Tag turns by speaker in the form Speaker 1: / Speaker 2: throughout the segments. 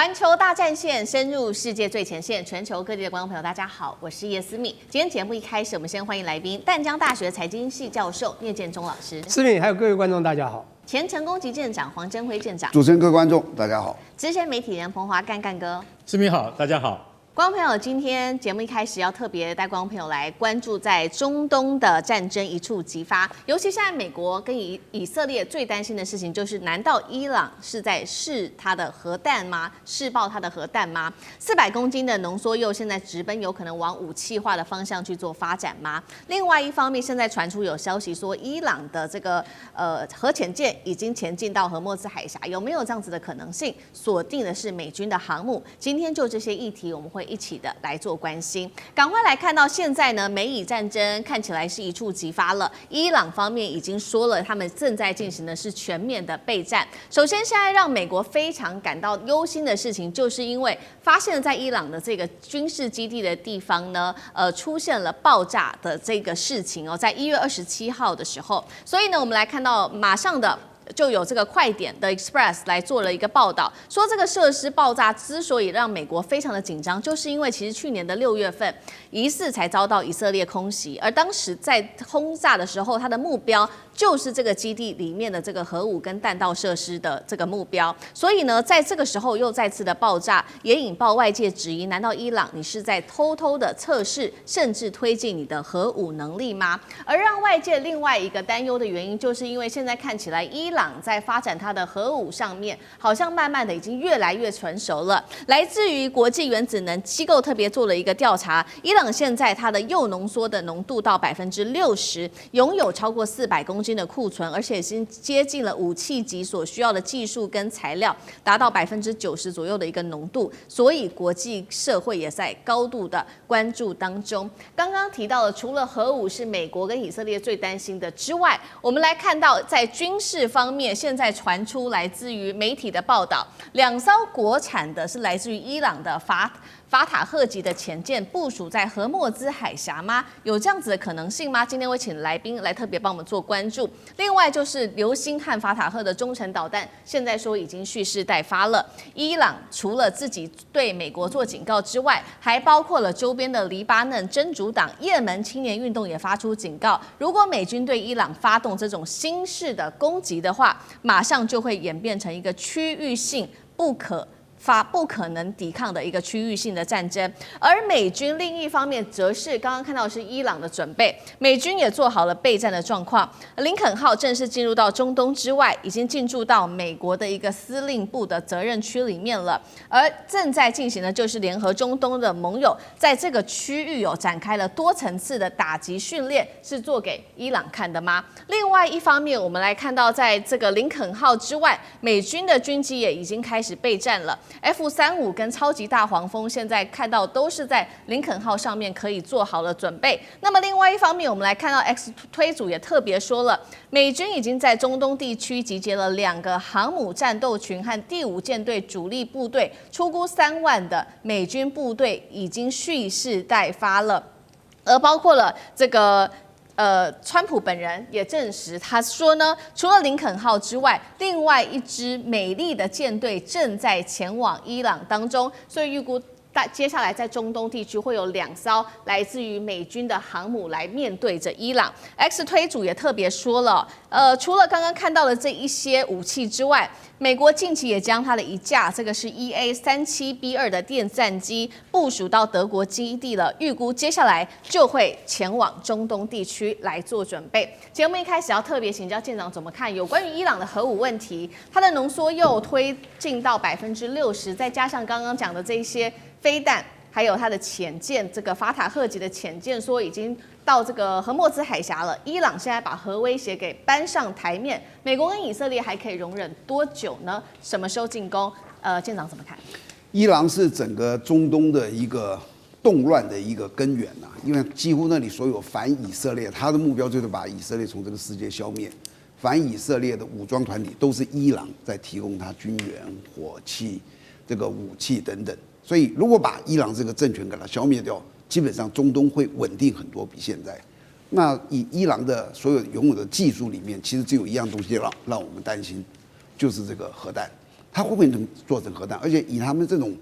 Speaker 1: 环球大战线深入世界最前线，全球各地的观众朋友，大家好，我是叶思敏。今天节目一开始，我们先欢迎来宾，淡江大学财经系教授聂建中老师。
Speaker 2: 思敏，还有各位观众，大家好。
Speaker 1: 前成功级舰长黄征辉舰长。
Speaker 3: 主持人、各位观众，大家好。
Speaker 1: 资深媒体人彭华干哥。
Speaker 4: 思敏好，大家好。
Speaker 1: 观众朋友，今天节目一开始要特别带观众朋友来关注在中东的战争一触即发，尤其现在美国跟以色列最担心的事情就是，难道伊朗是在试它的核弹吗？试爆它的核弹吗？400公斤的浓缩铀现在直奔有可能往武器化的方向去做发展吗？另外一方面，现在传出有消息说，伊朗的这个核潜舰已经前进到荷默兹海峡，有没有这样子的可能性？锁定的是美军的航母。今天就这些议题，我们会一起的来做关心。赶快来看到现在呢，美以战争看起来是一触即发了。伊朗方面已经说了，他们正在进行的是全面的备战。首先，现在让美国非常感到忧心的事情，就是因为发现了在伊朗的这个军事基地的地方呢，出现了爆炸的这个事情哦，在1月27号的时候。所以呢，我们来看到马上的。就有这个快点的 Express 来做了一个报道，说这个设施爆炸之所以让美国非常的紧张，就是因为其实去年的6月份，疑似才遭到以色列空袭，而当时在轰炸的时候，它的目标就是这个基地里面的这个核武跟弹道设施的这个目标，所以呢，在这个时候又再次的爆炸，也引爆外界质疑：难道伊朗你是在偷偷的测试，甚至推进你的核武能力吗？而让外界另外一个担忧的原因，就是因为现在看起来伊朗在发展它的核武上面，好像慢慢的已经越来越成熟了。来自于国际原子能机构特别做了一个调查，伊朗现在它的铀浓缩的浓度到60%，拥有超过400公斤的库存，而且已经接近了武器级所需要的技术跟材料，达到90%左右的一个浓度，所以国际社会也在高度的关注当中。刚刚提到了，除了核武是美国跟以色列最担心的之外，我们来看到在军事方面，现在传出来自于媒体的报道，2艘国产的是来自于伊朗的法塔赫级的潜舰部署在荷默兹海峡吗？有这样子的可能性吗？今天会请来宾来特别帮我们做关注。另外就是流星和法塔赫的中程导弹，现在说已经蓄势待发了。伊朗除了自己对美国做警告之外，还包括了周边的黎巴嫩真主党、也门青年运动也发出警告，如果美军对伊朗发动这种新式的攻击的话，马上就会演变成一个区域性不可能抵抗的一个区域性的战争。而美军另一方面则是刚刚看到的是伊朗的准备，美军也做好了备战的状况。林肯号正式进入到中东之外，已经进驻到美国的一个司令部的责任区里面了。而正在进行的就是联合中东的盟友在这个区域展开了多层次的打击训练，是做给伊朗看的吗？另外一方面，我们来看到在这个林肯号之外，美军的军机也已经开始备战了。F-35跟超级大黄蜂现在看到都是在林肯号上面可以做好了准备。那么另外一方面，我们来看到 X 推组也特别说了，美军已经在中东地区集结了2个航母战斗群和第5舰队主力部队，初估3万的美军部队已经蓄势待发了，而包括了这个。川普本人也证实，他说呢，除了林肯号之外，另外一支美丽的舰队正在前往伊朗当中，所以预估接下来在中东地区会有2艘来自于美军的航母来面对着伊朗。X 推组也特别说了，除了刚刚看到的这一些武器之外，美国近期也将它的一架这个是 EA-37B2 的电战机部署到德国基地了，预估接下来就会前往中东地区来做准备。节目一开始要特别请教舰长怎么看有关于伊朗的核武问题，它的浓缩铀推进到60%，再加上刚刚讲的这一些飞弹，还有它的潜舰，这个法塔赫级的潜舰说已经到这个荷默兹海峡了。伊朗现在把核威胁给搬上台面，美国跟以色列还可以容忍多久呢？什么时候进攻？舰长怎么看？
Speaker 3: 伊朗是整个中东的一个动乱的一个根源呐，因为几乎那里所有反以色列，他的目标就是把以色列从这个世界消灭。反以色列的武装团体都是伊朗在提供他军援、火器、这个武器等等。所以，如果把伊朗这个政权给它消灭掉，基本上中东会稳定很多，比现在。那以伊朗的所有拥有的技术里面，其实只有一样东西让我们担心，就是这个核弹。他会不会能做成核弹？而且以他们这种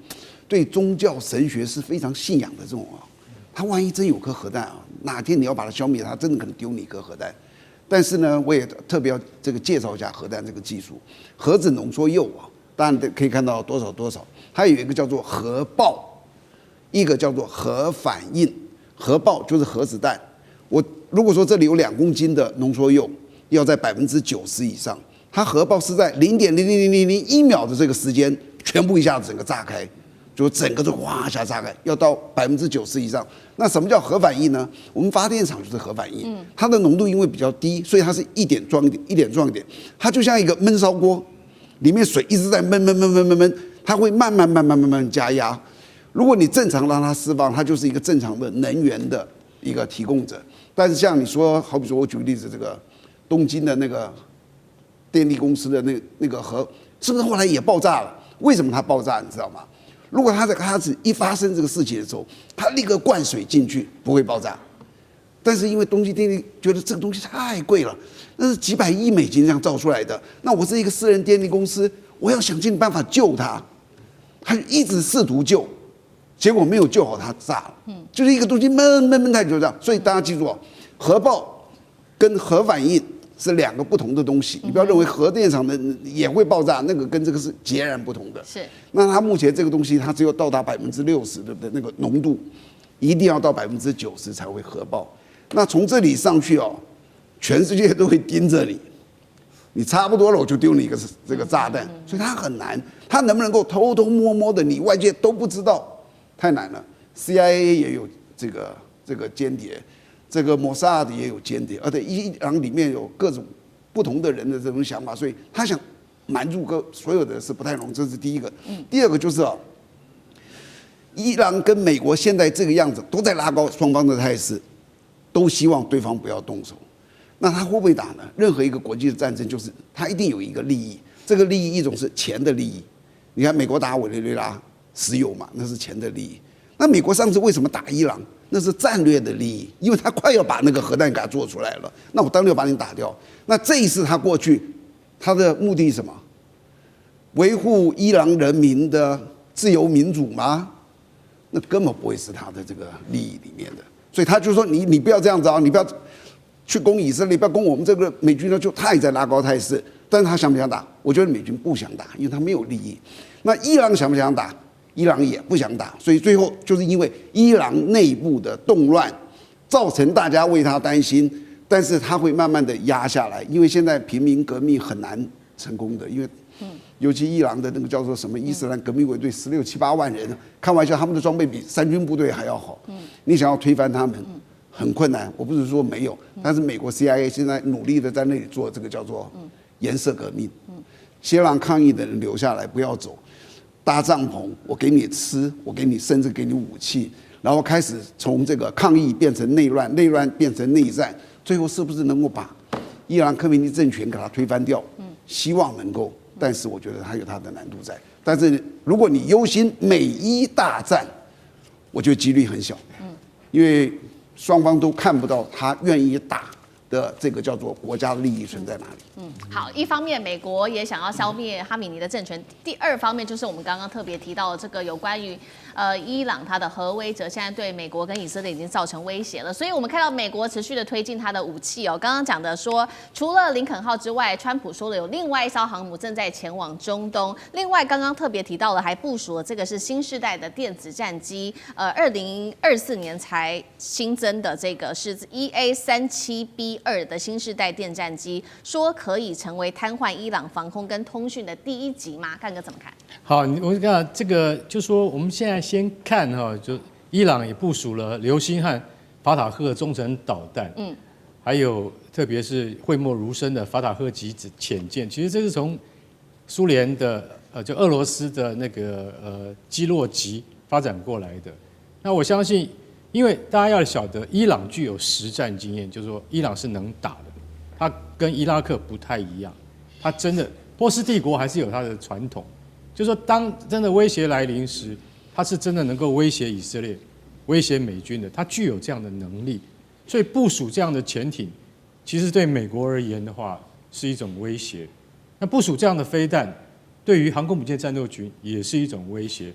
Speaker 3: 对宗教神学是非常信仰的这种啊，他万一真有颗核弹啊，哪天你要把它消灭，他真的可能丢你一颗核弹。但是呢，我也特别要这个介绍一下核弹这个技术，核子浓缩铀啊，当然可以看到多少，它有一个叫做核爆，一个叫做核反应。核爆就是核子弹。我如果说这里有2公斤的浓缩铀，要在90%以上，它核爆是在0.00001秒的这个时间，全部一下子整个炸开，就整个就哇一下炸开，要到90%以上。那什么叫核反应呢？我们发电厂就是核反应，它的浓度因为比较低，所以它是一点撞一点，一点撞一点，它就像一个焖烧锅，里面水一直在焖，它会慢慢加压。如果你正常让它释放，它就是一个正常的能源的一个提供者。但是像你说，好比说我举个例子，这个东京的那个电力公司的那个核，是不是后来也爆炸了？为什么它爆炸？你知道吗？如果它在开始一发生这个事情的时候，它立刻灌水进去，不会爆炸。但是因为东京电力觉得这个东西太贵了，那是几百亿美金这样造出来的，那我是一个私人电力公司，我要想尽办法救它，他就一直试图救。结果没有救好，它炸了。就是一个东西闷太久这样。所以大家记住哦，核爆跟核反应是2个不同的东西。你不要认为核电厂的也会爆炸，那个跟这个是截然不同的。
Speaker 1: 是。
Speaker 3: 那它目前这个东西，它只有到达60%，对不对？那个浓度一定要到90%才会核爆。那从这里上去哦，全世界都会盯着你。你差不多了，我就丢你一个这个炸弹。所以它很难，它能不能够偷偷摸摸的，你外界都不知道。太难了 ，CIA 也有这个间谍，这个摩萨德也有间谍，而且伊朗里面有各种不同的人的这种想法，所以他想瞒住所有的是不太容易，这是第一个。第二个就是啊，伊朗跟美国现在这个样子都在拉高双方的态势，都希望对方不要动手。那他会不会打呢？任何一个国际的战争，就是他一定有一个利益，这个利益一种是钱的利益。你看美国打委内瑞拉。石油嘛，那是钱的利益。那美国上次为什么打伊朗？那是战略的利益，因为他快要把那个核弹给他做出来了。那我当然要把你打掉。那这一次他过去，他的目的是什么？维护伊朗人民的自由民主吗？那根本不会是他的这个利益里面的。所以他就说你不要这样子啊，你不要去攻以色列，不要攻我们这个美军呢，就他也在拉高态势。但是他想不想打？我觉得美军不想打，因为他没有利益。那伊朗想不想打？伊朗也不想打，所以最后就是因为伊朗内部的动乱，造成大家为他担心，但是他会慢慢的压下来，因为现在平民革命很难成功的，因为尤其伊朗的那个叫做什么伊斯兰革命卫队16、7、8万人，开玩笑，他们的装备比三军部队还要好，你想要推翻他们很困难。我不是说没有，但是美国 CIA 现在努力的在那里做这个叫做颜色革命，先让抗议的人留下来，不要走。搭帐篷，我给你吃，我给你甚至给你武器，然后开始从这个抗议变成内乱，内乱变成内战，最后是不是能够把伊朗科梅尼政权给他推翻掉？希望能够，但是我觉得它有它的难度在。但是如果你忧心美伊大战，我觉得几率很小，因为双方都看不到他愿意打的这个叫做国家的利益存在哪里。
Speaker 1: 好，一方面美国也想要消灭哈米尼的政权，第二方面就是我们刚刚特别提到的这个有关于伊朗它的核威慑，现在对美国跟以色列已经造成威胁了。所以我们看到美国持续的推进它的武器哦。刚刚讲的说，除了林肯号之外，川普说了有另外一艘航母正在前往中东。另外刚刚特别提到了，还部署了这个是新世代的电子战机，2024年才新增的这个是 EA-37B2的新世代电战机，说可以成为瘫痪伊朗防空跟通讯的第一级吗？干哥怎么看？
Speaker 2: 好，我看这个就说我们现在先看哈，就伊朗也部署了流星和法塔赫中程导弹，还有特别是讳莫如深的法塔赫级潜舰，其实这是从苏联的就俄罗斯的那个基洛级发展过来的。那我相信，因为大家要晓得，伊朗具有实战经验，就是说伊朗是能打的，它跟伊拉克不太一样，它真的波斯帝国还是有它的传统，就是说当真的威胁来临时，它是真的能够威胁以色列、威胁美军的，它具有这样的能力，所以部署这样的潜艇，其实对美国而言的话是一种威胁。那部署这样的飞弹，对于航空母舰战斗群也是一种威胁。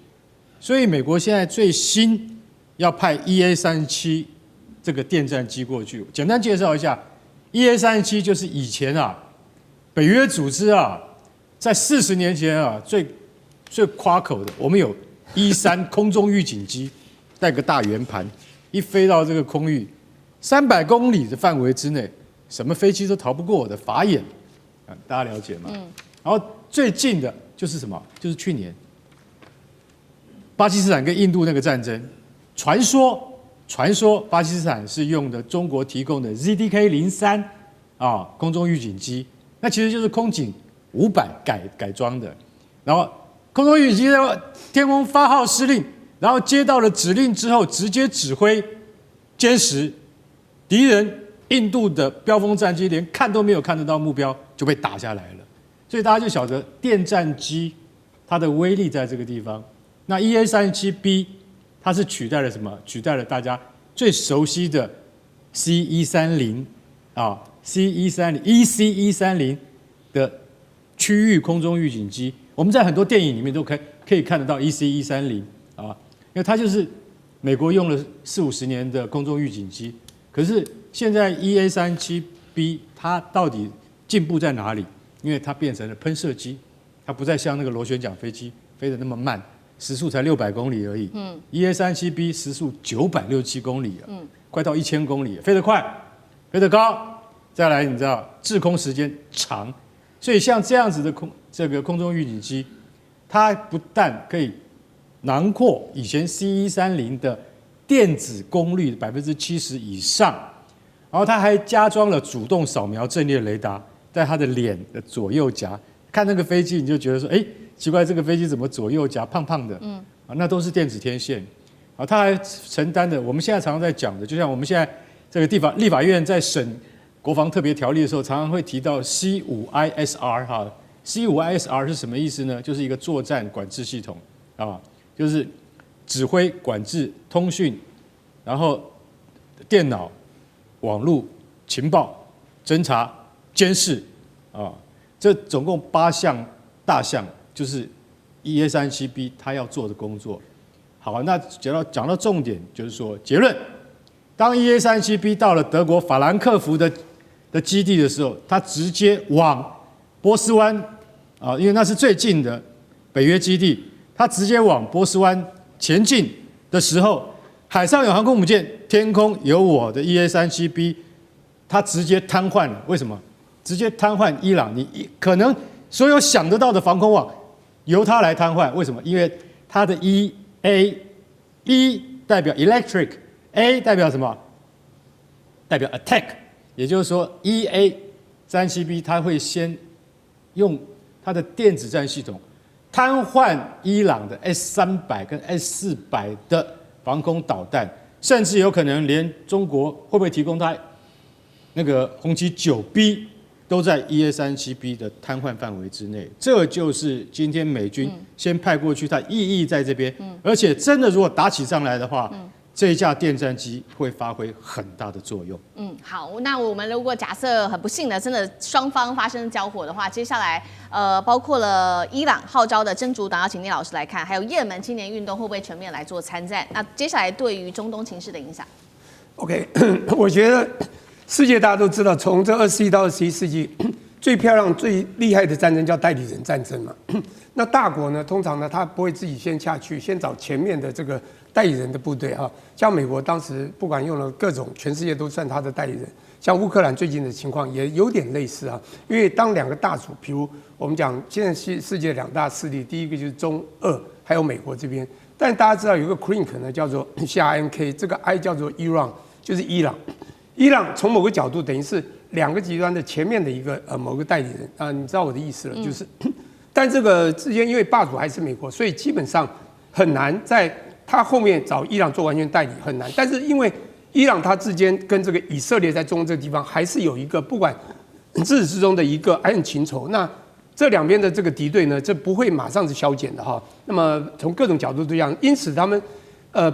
Speaker 2: 所以美国现在最新要派 EA-37这个电战机过去。简单介绍一下 ，EA-37就是以前北约组织在40年前最夸口的，我们有E-3空中预警机，带个大圆盘，一飞到这个空域300公里的范围之内，什么飞机都逃不过我的法眼大家了解吗？然后最近的就是什么？就是去年巴基斯坦跟印度那个战争，传说巴基斯坦是用的中国提供的 ZDK-03空中预警机，那其实就是空警500改装的。然后空中预警机在天空发号施令，然后接到了指令之后，直接指挥歼十敌人印度的标风战机，连看都没有看得到目标就被打下来了。所以大家就晓得电战机它的威力在这个地方。那 EA-37B 它是取代了什么？取代了大家最熟悉的 C-130EC-130的区域空中预警机。我们在很多电影里面都可以看得到 EC-130因为它就是美国用了40-50年的空中预警机。可是现在 EA-37B 它到底进步在哪里？因为它变成了喷射机，它不再像那个螺旋桨飞机飞得那么慢。时速才600公里而已，EA-37B 时速967公里快到1000公里，飞得快，飞得高，再来你知道滞空时间长，所以像这样子的空中预警机，它不但可以囊括以前 C-130的电子功率70%以上，然后它还加装了主动扫描阵列雷达，在它的脸的左右夹，看那个飞机你就觉得说，奇怪，这个飞机怎么左右夹胖胖的？那都是电子天线。它还承担的，我们现在常常在讲的，就像我们现在这个立法院在审国防特别条例的时候，常常会提到 C5ISR C5ISR 是什么意思呢？就是一个作战管制系统就是指挥、管制、通讯，然后电脑、网络、情报、侦查、监视这总共8项大项。就是 EA-37B 它要做的工作。好，那讲到重点，就是说结论：当 EA-37B 到了德国法兰克福的基地的时候，它直接往波斯湾因为那是最近的北约基地，它直接往波斯湾前进的时候，海上有航空母舰，天空有我的 EA-37B， 它直接瘫痪了。为什么？直接瘫痪伊朗，你可能所有想得到的防空网。由它来瘫痪，为什么？因为它的 E 代表 electric，A 代表什么？代表 attack， 也就是说 EA-37B 它会先用它的电子战系统瘫痪伊朗的 S-300跟 S-400的防空导弹，甚至有可能连中国会不会提供它那个红旗 9B？都在 EA-37B 的瘫痪范围之内，这就是今天美军先派过去，它意义在这边。而且真的如果打起仗来的话，这一架电战机会发挥很大的作用。
Speaker 1: 好，那我们如果假设很不幸的，真的双方发生交火的话，接下来包括了伊朗号召的真主党，要请聂老师来看，还有也门青年运动会不会全面来做参战？那接下来对于中东情势的影响
Speaker 4: ？OK， 我觉得。世界大家都知道，从这20世纪到21世纪，最漂亮、最厉害的战争叫代理人战争嘛。那大国呢，通常呢，他不会自己先下去，先找前面的这个代理人的部队像美国当时不管用了各种，全世界都算他的代理人。像乌克兰最近的情况也有点类似因为当2个大主，比如我们讲现在世界2大势力，第一个就是中俄，还有美国这边。但大家知道有个 CRINK 呢，叫做 CRNK， 这个 I 叫做 Iran， 就是伊朗。伊朗从某个角度等于是2个极端的前面的一个某个代理人你知道我的意思了，就是，但这个之间因为霸主还是美国，所以基本上很难在他后面找伊朗做完全代理很难。但是因为伊朗它之间跟这个以色列在中东这个地方还是有一个不管自始至终的一个爱恨情仇，那这2边的这个敌对呢，这不会马上是消减的那么从各种角度都一样，因此他们。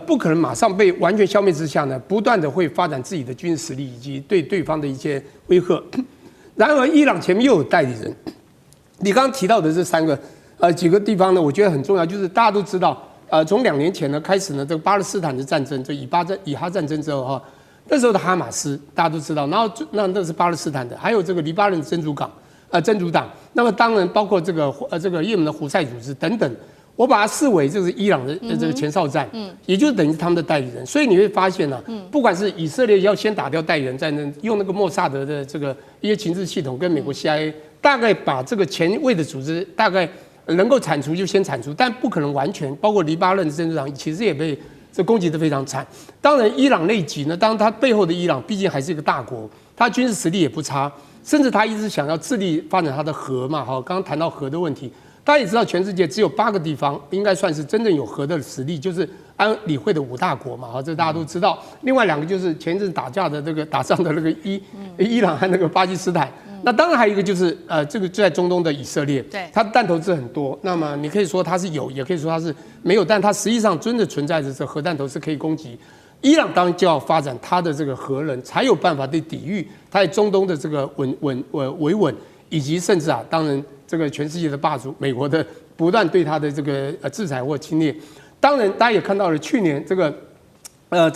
Speaker 4: 不可能马上被完全消灭之下呢，不断的会发展自己的军事实力以及对对方的一些威吓。然而，伊朗前面又有代理人，你刚刚提到的这3个几个地方呢，我觉得很重要，就是大家都知道，从2年前呢开始呢，这个巴勒斯坦的战争，这以哈战争之后哈，那时候的哈马斯大家都知道，然后那是巴勒斯坦的，还有这个黎巴嫩真主党，那么当然包括这个也门的胡塞组织等等。我把它视为就是伊朗的这个前哨站，也就是等于他们的代理人。所以你会发现呢，不管是以色列要先打掉代理人战争，用那个莫萨德的这个一些情治系统跟美国 CIA， 大概把这个前卫的组织大概能够铲除就先铲除，但不可能完全。包括黎巴嫩的真主党其实也被这攻击得非常惨。当然，伊朗内急呢，当然它背后的伊朗毕竟还是一个大国，它军事实力也不差，甚至它一直想要致力发展它的核嘛。好，刚刚谈到核的问题。大家也知道，全世界只有8个地方应该算是真正有核的实力，就是安理会的5大国嘛，好，这大家都知道。另外2个就是前一阵打仗的那个伊朗和那个巴基斯坦。那当然还有一个就是这个就在中东的以色列，
Speaker 1: 对，
Speaker 4: 它的弹头是很多。那么你可以说它是有，也可以说它是没有，但它实际上真的存在着这核弹头是可以攻击。伊朗当然就要发展它的这个核能，才有办法去抵御它在中东的这个维稳，以及甚至当然。这个全世界的霸主，美国的不断对他的这个制裁或侵略，当然大家也看到了，去年这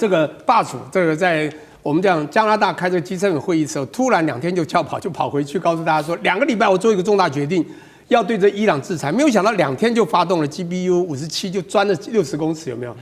Speaker 4: 个霸主这个在我们讲加拿大开这个 G7 会议的时候，突然2天就跑回去告诉大家说，2个礼拜我做一个重大决定，要对这伊朗制裁，没有想到2天就发动了 GBU-57，就钻了60公尺，有没有？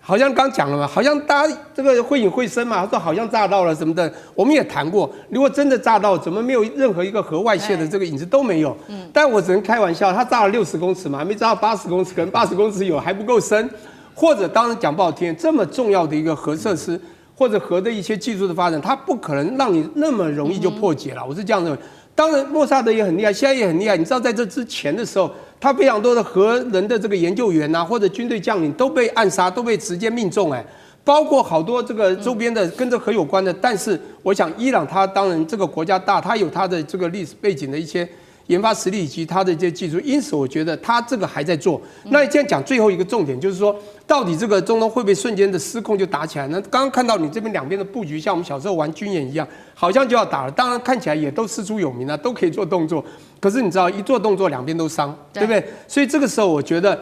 Speaker 4: 好像刚讲了嘛，好像大家这个会隐会声嘛，说好像炸到了什么的，我们也谈过，如果真的炸到，怎么没有任何一个核外泄的这个影子都没有？但我只能开玩笑，它炸了60公尺嘛，还没炸到80公尺，可能80公尺有还不够深，或者当然讲不好听，这么重要的一个核设施或者核的一些技术的发展，它不可能让你那么容易就破解了，我是这样认为。当然，莫萨德也很厉害，现在也很厉害。你知道，在这之前的时候，他非常多的核能的这个研究员或者军队将领都被暗杀，都被直接命中。包括好多这个周边的跟这核有关的。但是，我想伊朗它当然这个国家大，它有它的这个历史背景的一些研发实力以及它的这些技术，因此我觉得它这个还在做。那你现在讲最后一个重点，就是说，到底这个中东会不会瞬间的失控就打起来呢？刚刚看到你这边2边的布局，像我们小时候玩军演一样。好像就要打了，当然看起来也都师出有名都可以做动作。可是你知道，一做动作2边都伤，对不对？所以这个时候我觉得，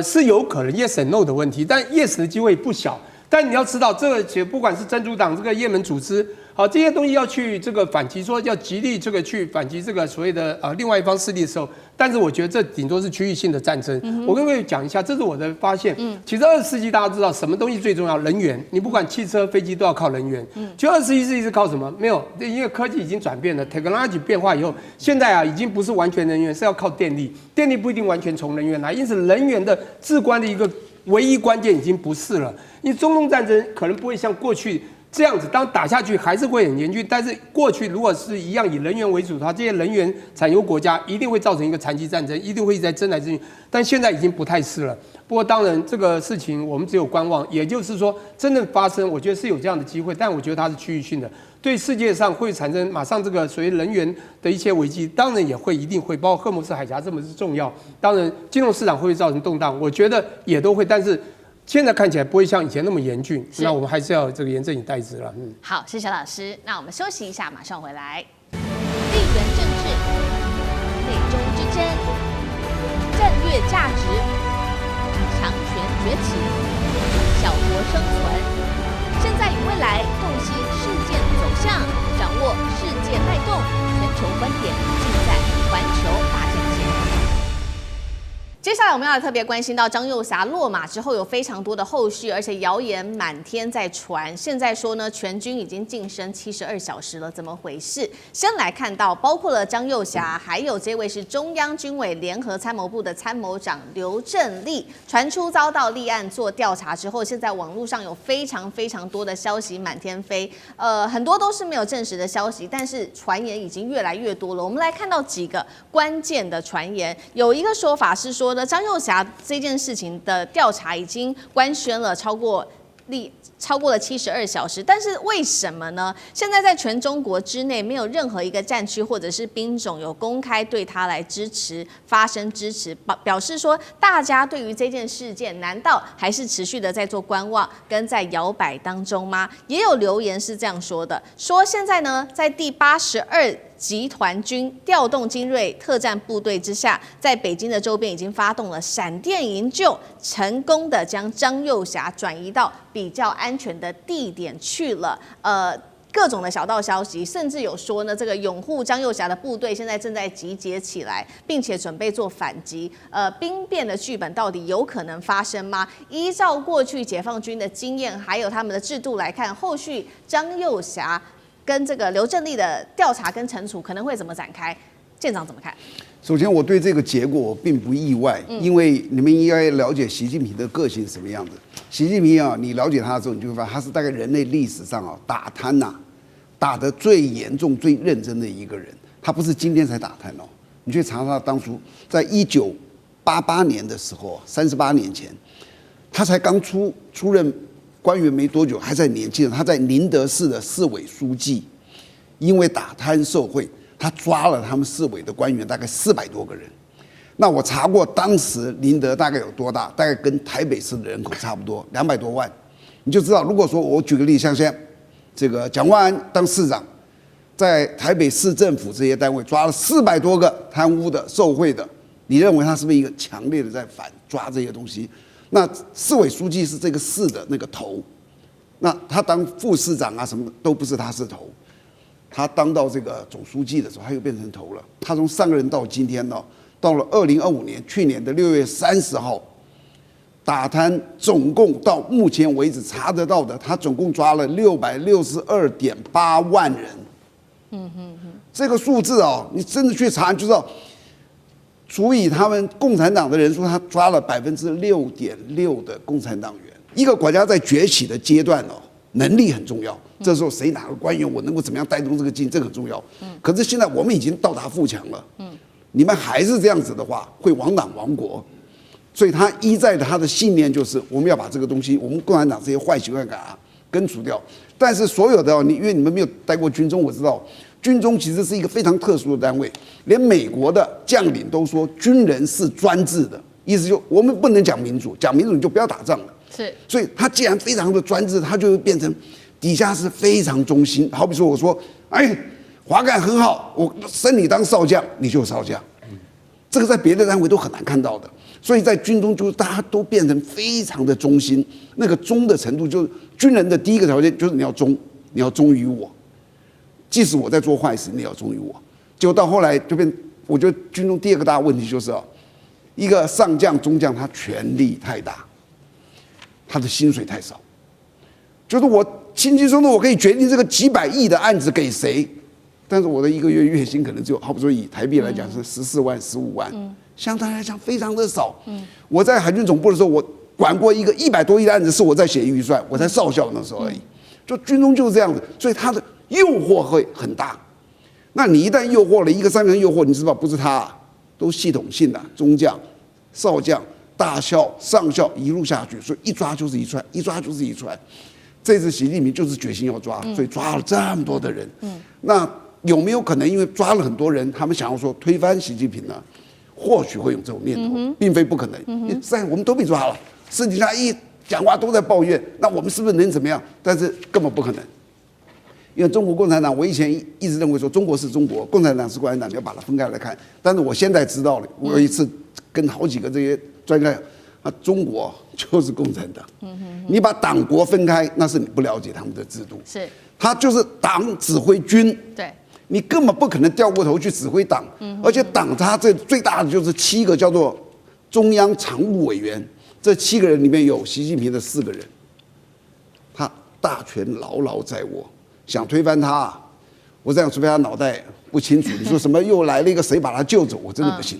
Speaker 4: 是有可能 yes and no 的问题，但 yes 的机会不小。但你要知道，这个不管是真主党这个也门组织，好这些东西要去这个反击，说要极力这个去反击这个所谓的另外一方势力的时候，但是我觉得这顶多是区域性的战争。我跟各位讲一下，这是我的发现。其实20世纪大家知道什么东西最重要？能源。你不管汽车、飞机都要靠能源。就21世纪是靠什么？没有，因为科技已经转变了 ，technology 变化以后，现在已经不是完全能源，是要靠电力。电力不一定完全从能源来，因此能源的至关的一个唯一关键已经不是了。因为中东战争可能不会像过去这样子，当打下去还是会很严峻。但是过去如果是一样以能源为主的话，这些能源产油国家一定会造成一个长期战争，一定会一直在争来争去。但现在已经不太是了。不过当然这个事情我们只有观望，也就是说真正发生，我觉得是有这样的机会，但我觉得它是区域性的，对世界上会产生马上这个所谓能源的一些危机，当然也会一定会，包括赫姆斯海峡这么是重要。当然金融市场会不会造成动荡，我觉得也都会，但是。现在看起来不会像以前那么严峻，那我们还是要这个严阵以待之了。
Speaker 1: 好，谢谢老师。那我们休息一下，马上回来。地缘政治、内中之争、战略价值、强权崛起、小国生存，现在与未来洞悉事件走向，掌握世界脉动，全球观点尽在环球大战线。接下来我们要特别关心到张幼霞落马之后有非常多的后续，而且谣言满天在传。现在说呢，全军已经晋升72小时了，怎么回事？先来看到，包括了张幼霞，还有这位是中央军委联合参谋部的参谋长刘振立，传出遭到立案做调查之后，现在网络上有非常多的消息满天飞，很多都是没有证实的消息，但是传言已经越来越多了。我们来看到几个关键的传言，有一个说法是说，张幼霞这件事情的调查已经官宣了超过了72小时，但是为什么呢？现在在全中国之内，没有任何一个战区或者是兵种有公开对他来发声支持，表示说大家对于这件事件，难道还是持续的在做观望跟在摇摆当中吗？也有留言是这样说的，说现在呢，在第82集团军调动精锐特战部队之下，在北京的周边已经发动了闪电营救，成功的将张幼霞转移到比较安全的地点去了。各种的小道消息，甚至有说呢，这个拥护张幼霞的部队现在正在集结起来，并且准备做反击。兵变的剧本到底有可能发生吗？依照过去解放军的经验，还有他们的制度来看，后续张幼霞跟这个刘振立的调查跟惩处可能会怎么展开？舰长怎么看？
Speaker 3: 首先，我对这个结果并不意外，因为你们应该了解习近平的个性是什么样子。习近平啊，你了解他的时候，你就会发现他是大概人类历史上打贪打得最严重、最认真的一个人。他不是今天才打贪哦，你去查他当初在1988年的时候，38年前，他才刚出任官员没多久，还在年轻人，他在宁德市的市委书记，因为打贪受贿。他抓了他们市委的官员，大概400多个人。那我查过，当时宁德大概有多大？大概跟台北市的人口差不多，200多万。你就知道，如果说我举个例，像现在这个蒋万安当市长，在台北市政府这些单位抓了400多个贪污的、受贿的，你认为他是不是一个强烈的在反抓这些东西？那市委书记是这个市的那个头，那他当副市长啊，什么都不是他是头。他当到这个总书记的时候，他又变成头了。他从上任到今天呢，到了2025年，去年的6月30号，打贪总共到目前为止查得到的，他总共抓了662.8万人。这个数字哦，你真的去查就知道，除以他们共产党的人数，他抓了6.6%的共产党员。一个国家在崛起的阶段哦，能力很重要。这时候谁哪个官员我能够怎么样带动这个经济，这个很重要。可是现在我们已经到达富强了，你们还是这样子的话，会亡党亡国。所以他依在他的信念就是我们要把这个东西，我们共产党这些坏习惯给它根除掉。但是所有的因为你们没有待过军中，我知道军中其实是一个非常特殊的单位，连美国的将领都说军人是专制的，意思就我们不能讲民主，讲民主你就不要打仗了。
Speaker 1: 是，
Speaker 3: 所以他既然非常的专制，他就会变成底下是非常忠心。好比说我说，华干很好，我升你当少将，你就少将。这个在别的单位都很难看到的。所以在军中就是大家都变成非常的忠心，那个忠的程度就是军人的第一个条件就是你要忠，你要忠于我，即使我在做坏事，你要忠于我。结果到后来就变，我觉得军中第二个大问题就是一个上将、中将他权力太大，他的薪水太少。就是我轻轻松松我可以决定这个几百亿的案子给谁，但是我的一个月月薪可能只有，好比说以台币来讲是14万、15万，相对来讲非常的少。我在海军总部的时候，我管过一个100多亿的案子，是我在写预算，我才少校那时候而已。就军中就是这样子，所以他的诱惑会很大。那你一旦诱惑了一个3个人诱惑，你知道不是他都系统性的中将、少将、大校、上校一路下去，所以一抓就是一串，一抓就是一串。这次习近平就是决心要抓，所以抓了这么多的人。那有没有可能因为抓了很多人，他们想要说推翻习近平呢？或许会有这种念头，并非不可能。我们都被抓了，私底下一讲话都在抱怨，那我们是不是能怎么样？但是根本不可能，因为中国共产党，我以前一直认为说中国是中国，共产党是共产党，你要把它分开来看。但是我现在知道了，我有一次跟好几个这些专家讲，中国就是共产党。你把党国分开，那是你不了解他们的制度。
Speaker 1: 是，
Speaker 3: 他就是党指挥军。
Speaker 1: 对。
Speaker 3: 你根本不可能掉过头去指挥党，而且党它这最大的就是7个叫做中央常务委员，这7个人里面有习近平的4个人，他大权牢牢在握，想推翻他，我这样除非他脑袋不清楚，你说什么又来了一个谁把他救走，我真的不信。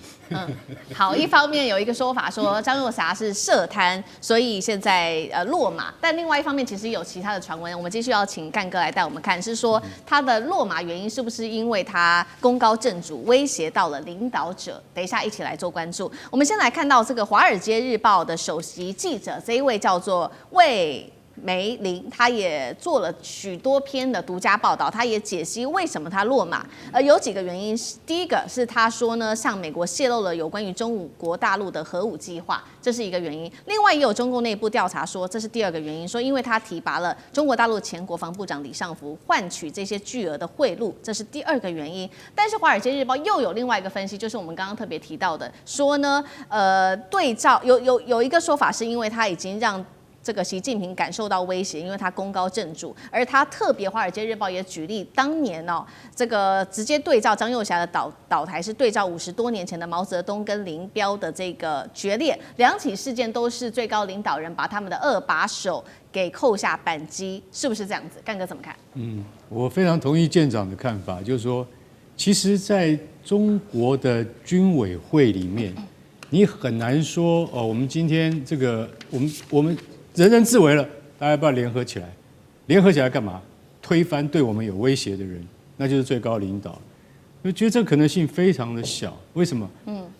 Speaker 1: 好，一方面有一个说法说张幼霞是涉贪，所以现在落马，但另外一方面其实有其他的传闻，我们继续要请干哥来带我们看，是说他的落马原因是不是因为他功高震主，威胁到了领导者？等一下一起来做关注。我们先来看到这个《华尔街日报》的首席记者，这一位叫做魏梅林，他也做了许多篇的独家报道，他也解析为什么他落马。有几个原因，第一个是他说呢，向美国泄露了有关于中国大陆的核武计划，这是一个原因。另外也有中共内部调查说，这是第二个原因，说因为他提拔了中国大陆前国防部长李尚福，换取这些巨额的贿赂，这是第二个原因。但是《华尔街日报》又有另外一个分析，就是我们刚刚特别提到的，说呢，对照有一个说法，是因为他已经让这个习近平感受到威胁，因为他功高震主，而他特别《华尔街日报》也举例，当年这个直接对照张幼霞的倒台是对照50多年前的毛泽东跟林彪的这个决裂，两起事件都是最高领导人把他们的2把手给扣下扳机，是不是这样子？干哥怎么看？
Speaker 2: 我非常同意舰长的看法，就是说，其实在中国的军委会里面，你很难说我们今天这个我们人人自危了，大家要不要联合起来？联合起来干嘛？推翻对我们有威胁的人，那就是最高领导。我觉得这个可能性非常的小。为什么？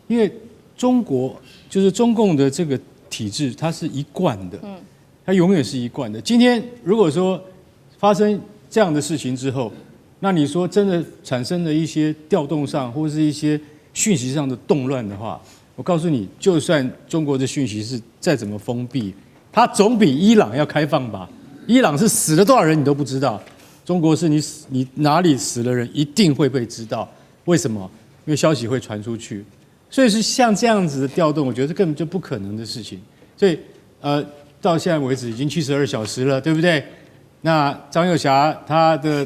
Speaker 2: 因为中国就是中共的这个体制，它是一贯的，它永远是一贯的。今天如果说发生这样的事情之后，那你说真的产生了一些调动上或是一些讯息上的动乱的话，我告诉你，就算中国的讯息是再怎么封闭，它总比伊朗要开放吧？伊朗是死了多少人你都不知道，中国是你哪里死了人一定会被知道。为什么？因为消息会传出去，所以是像这样子的调动，我觉得根本就不可能的事情。所以到现在为止已经72小时了，对不对？那张幼霞他的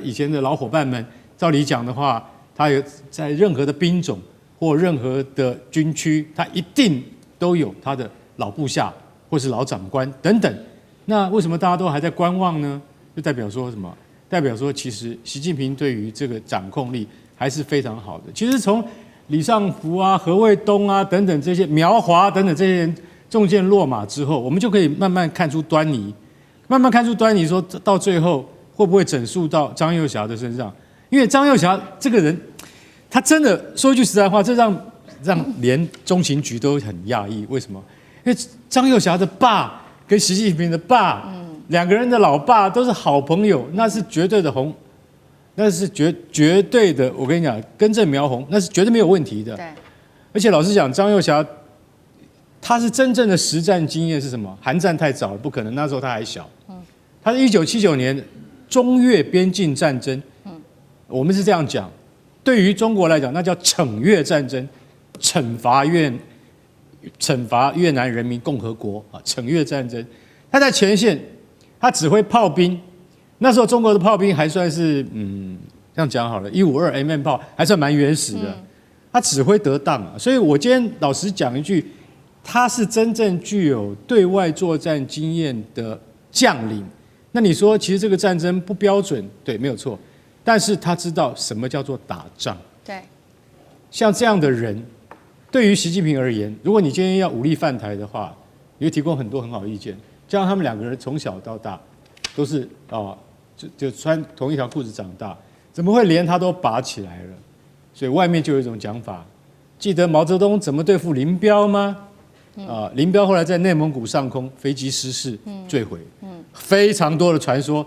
Speaker 2: 以前的老伙伴们，照理讲的话，他有在任何的兵种或任何的军区，他一定都有他的老部下或是老长官等等。那为什么大家都还在观望呢？就代表说什么？代表说其实习近平对于这个掌控力还是非常好的。其实从李尚福啊、何卫东啊等等这些苗华等等这些人中箭落马之后，我们就可以慢慢看出端倪，说到最后会不会整肃到张幼霞的身上？因为张幼霞这个人，他真的说一句实在话，这让连中情局都很讶异。为什么？因为张幼霞的爸跟习近平的爸，两个人的老爸都是好朋友，那是绝对的红，那是绝对的。我跟你讲，根正苗红，那是绝对没有问题的。
Speaker 1: 对。
Speaker 2: 而且老实讲，张幼霞他是真正的实战经验是什么？韩战太早了，不可能，那时候他还小。他是1979年中越边境战争。我们是这样讲，对于中国来讲，那叫惩越战争，惩罚越南人民共和国啊，惩越战争。他在前线，他指挥炮兵。那时候中国的炮兵还算是这样讲好了，152mm 炮还算蛮原始的。他指挥得当啊，所以我今天老实讲一句，他是真正具有对外作战经验的将领。那你说，其实这个战争不标准，对，没有错。但是他知道什么叫做打仗。
Speaker 1: 对，
Speaker 2: 像这样的人，对于习近平而言，如果你今天要武力犯台的话，你会提供很多很好的意见。就像他们两个人从小到大都是就穿同一条裤子长大，怎么会连他都拔起来了？所以外面就有一种讲法，记得毛泽东怎么对付林彪吗？林彪后来在内蒙古上空飞机失事坠毁，非常多的传说。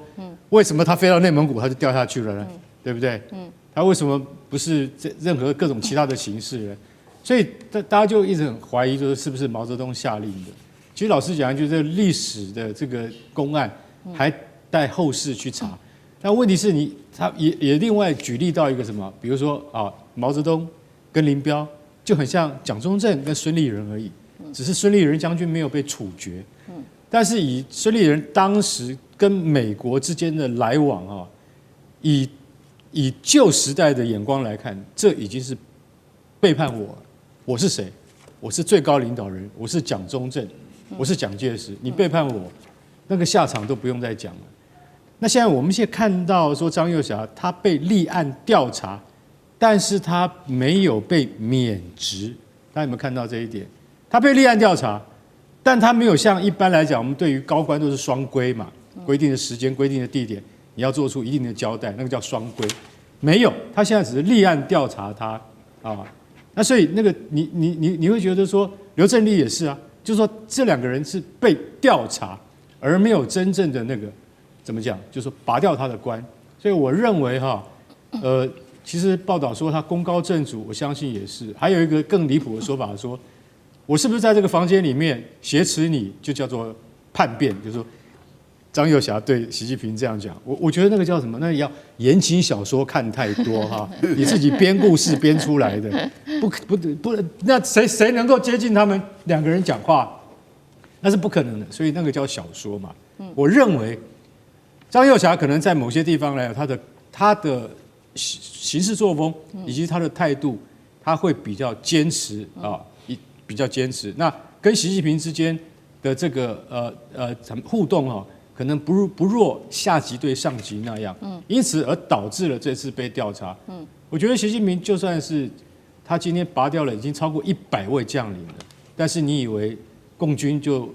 Speaker 2: 为什么他飞到内蒙古他就掉下去了呢？对不对？他为什么不是任何各种其他的形式呢？所以大家就一直很怀疑，就是是不是毛泽东下令的？其实老实讲，就是历史的这个公案还待后世去查。但问题是他也另外举例到一个什么？比如说毛泽东跟林彪就很像蒋中正跟孙立人而已，只是孙立人将军没有被处决。但是以孙立人当时跟美国之间的来往以旧时代的眼光来看，这已经是背叛我。我是谁？我是最高领导人，我是蒋中正，我是蒋介石。你背叛我，那个下场都不用再讲了。那现在我们现在看到说张幼霞她被立案调查，但是她没有被免职，大家有没有看到这一点？她被立案调查，但她没有像一般来讲，我们对于高官都是双规嘛，规定的时间、规定的地点，你要做出一定的交代，那个叫双规。没有，她现在只是立案调查她那所以那个你会觉得说刘振立也是啊，就是说这两个人是被调查，而没有真正的那个怎么讲，就是说拔掉他的官。所以我认为其实报道说他功高震主，我相信也是。还有一个更离谱的说法说，我是不是在这个房间里面挟持你，就叫做叛变，就是说张幼侠对习近平这样讲。我觉得那个叫什么？那要言情小说看太多你自己编故事编出来的，不，那谁能够接近他们两个人讲话？那是不可能的，所以那个叫小说嘛。我认为张幼侠可能在某些地方来讲，他的行事作风以及他的态度，他会比较坚持比较坚持。那跟习近平之间的这个互动可能不若下级对上级那样，因此而导致了这次被调查。我觉得习近平就算是他今天拔掉了已经超过100位将领了，但是你以为共军就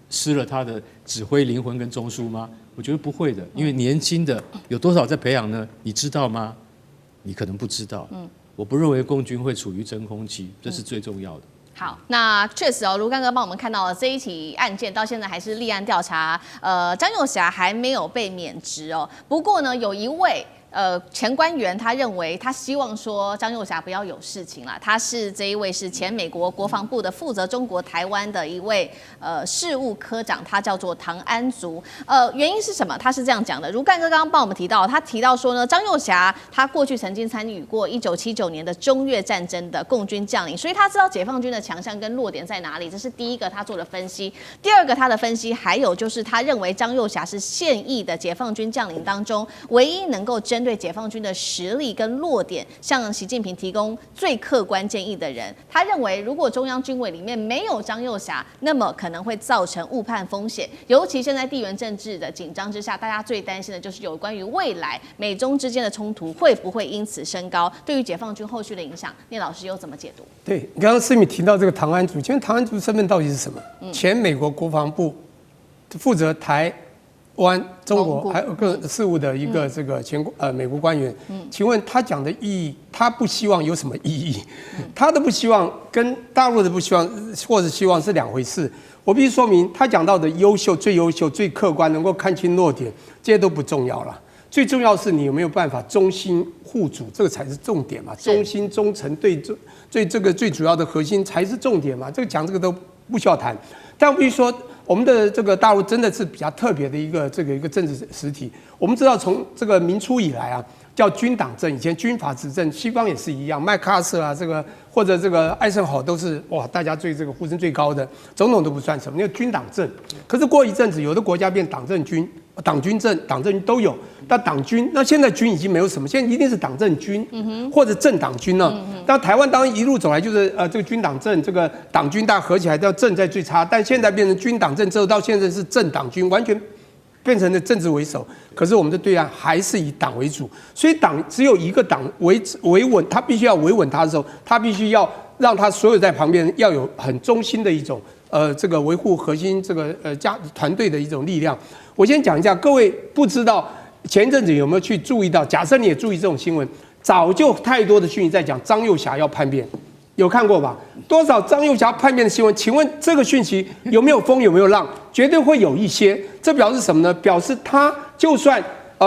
Speaker 2: 失了他的指挥灵魂跟中枢吗？我觉得不会的，因为年轻的有多少在培养呢？你知道吗？你可能不知道。我不认为共军会处于真空期，这是最重要的。
Speaker 1: 好，那确实卢干哥帮我们看到了这一起案件到现在还是立案调查，张幼侠还没有被免职哦。不过呢，有一位前官员他认为他希望说张幼侠不要有事情啦。这一位是前美国国防部的负责中国台湾的一位事务科长，他叫做唐安族。原因是什么？他是这样讲的，如干哥刚刚帮我们提到，他提到说呢，张幼侠他过去曾经参与过1979年的中越战争的共军将领，所以他知道解放军的强项跟弱点在哪里，这是第一个他做的分析。第二个他的分析还有就是他认为张幼侠是现役的解放军将领当中唯一能够针对解放军的实力跟弱点向习近平提供最客观建议的人。他认为如果中央军委里面没有张幼侠，那么可能会造成误判风险，尤其现在地缘政治的紧张之下，大家最担心的就是有关于未来美中之间的冲突会不会因此升高，对于解放军后续的影响，聂老师又怎么解读？
Speaker 4: 对，刚刚思敏提到这个唐安族，请问唐安族身份到底是什么？前美国国防部负责台湾、中国还有各事务的一个这个美国官员，请问他讲的意义，他不希望有什么意义？他的不希望跟大陆的不希望或者希望是两回事。我必须说明，他讲到的优秀、最优秀、最客观，能够看清弱点，这些都不重要了。最重要是你有没有办法忠心护主，这个才是重点嘛。忠心忠诚对这个最主要的核心才是重点嘛。这个都不需要谈。但我必须说，我们的这个大陆真的是比较特别的一个政治实体。我们知道，从这个明初以来啊，叫军党政，以前军阀执政，西方也是一样，麦克阿瑟啊，或者这个艾森豪都是哇，大家对这个呼声最高的，总统都不算什么，那个军党政。可是过一阵子，有的国家变党政军。党军政、党政军都有，但党军那现在军已经没有什么，现在一定是党政军，或者政党军了。那台湾当然一路走来就是这个军党政，这个党军大家合起来叫政在最差，但现在变成军党政之后，到现在是政党军，完全变成了政治为首。可是我们的对岸还是以党为主，所以党只有一个党维稳，他必须要维稳他的时候，他必须要让他所有在旁边要有很忠心的一种这个维护核心这个团队的一种力量。我先讲一下，各位不知道前一阵子有没有去注意到？假设你也注意这种新闻，早就太多的讯息在讲张幼侠要叛变，有看过吧？多少张幼侠叛变的新闻？请问这个讯息有没有风有没有浪？绝对会有一些。这表示什么呢？表示他就算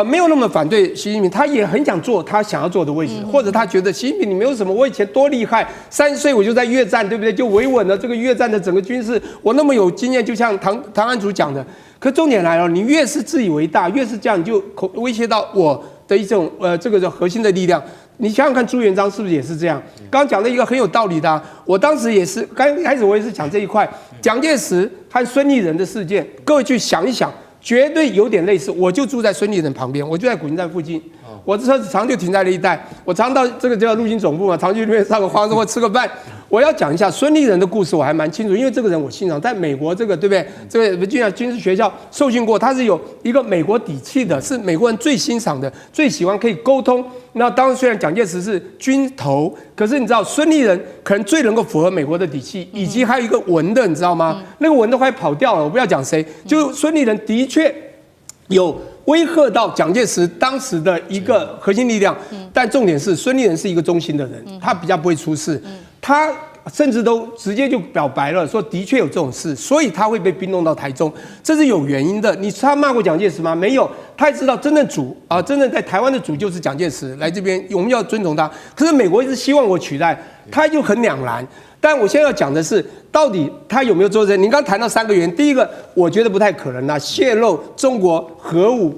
Speaker 4: 没有那么反对习近平，他也很想做他想要做的位置，或者他觉得习近平你没有什么，我以前多厉害，30岁我就在越战，对不对？就维稳了这个越战的整个军事，我那么有经验，就像唐安祖讲的。可重点来了，你越是自以为大，越是这样，你就威胁到我的一种这个核心的力量。你想想看，朱元璋是不是也是这样？刚刚讲了一个很有道理的我当时也是，刚开始我也是讲这一块，蒋介石和孙立人的事件，各位去想一想，绝对有点类似。我就住在孙立人旁边，我就在古亭站附近，我的车子常就停在那一带，我常到这个叫陆军总部嘛，常去那边上个花或吃个饭。我要讲一下孙立人的故事，我还蛮清楚，因为这个人我欣赏，在美国这个对不对？这个军事学校受训过，他是有一个美国底气的，是美国人最欣赏的，最喜欢可以沟通。那当然，虽然蒋介石是军头，可是你知道孙立人可能最能够符合美国的底气，以及还有一个文的，你知道吗？那个文的快跑掉了，我不要讲谁，就孙立人的确有威吓到蒋介石当时的一个核心力量，但重点是孙立人是一个忠心的人，他比较不会出事。他甚至都直接就表白了，说的确有这种事，所以他会被冰冻到台中，这是有原因的。他骂过蒋介石吗？没有，他也知道真正主啊，真正在台湾的主就是蒋介石来这边，我们要尊崇他。可是美国一直希望我取代，他就很两难。但我现在要讲的是，到底他有没有做这？你刚谈到3个原因，第一个我觉得不太可能啊，泄露中国核武。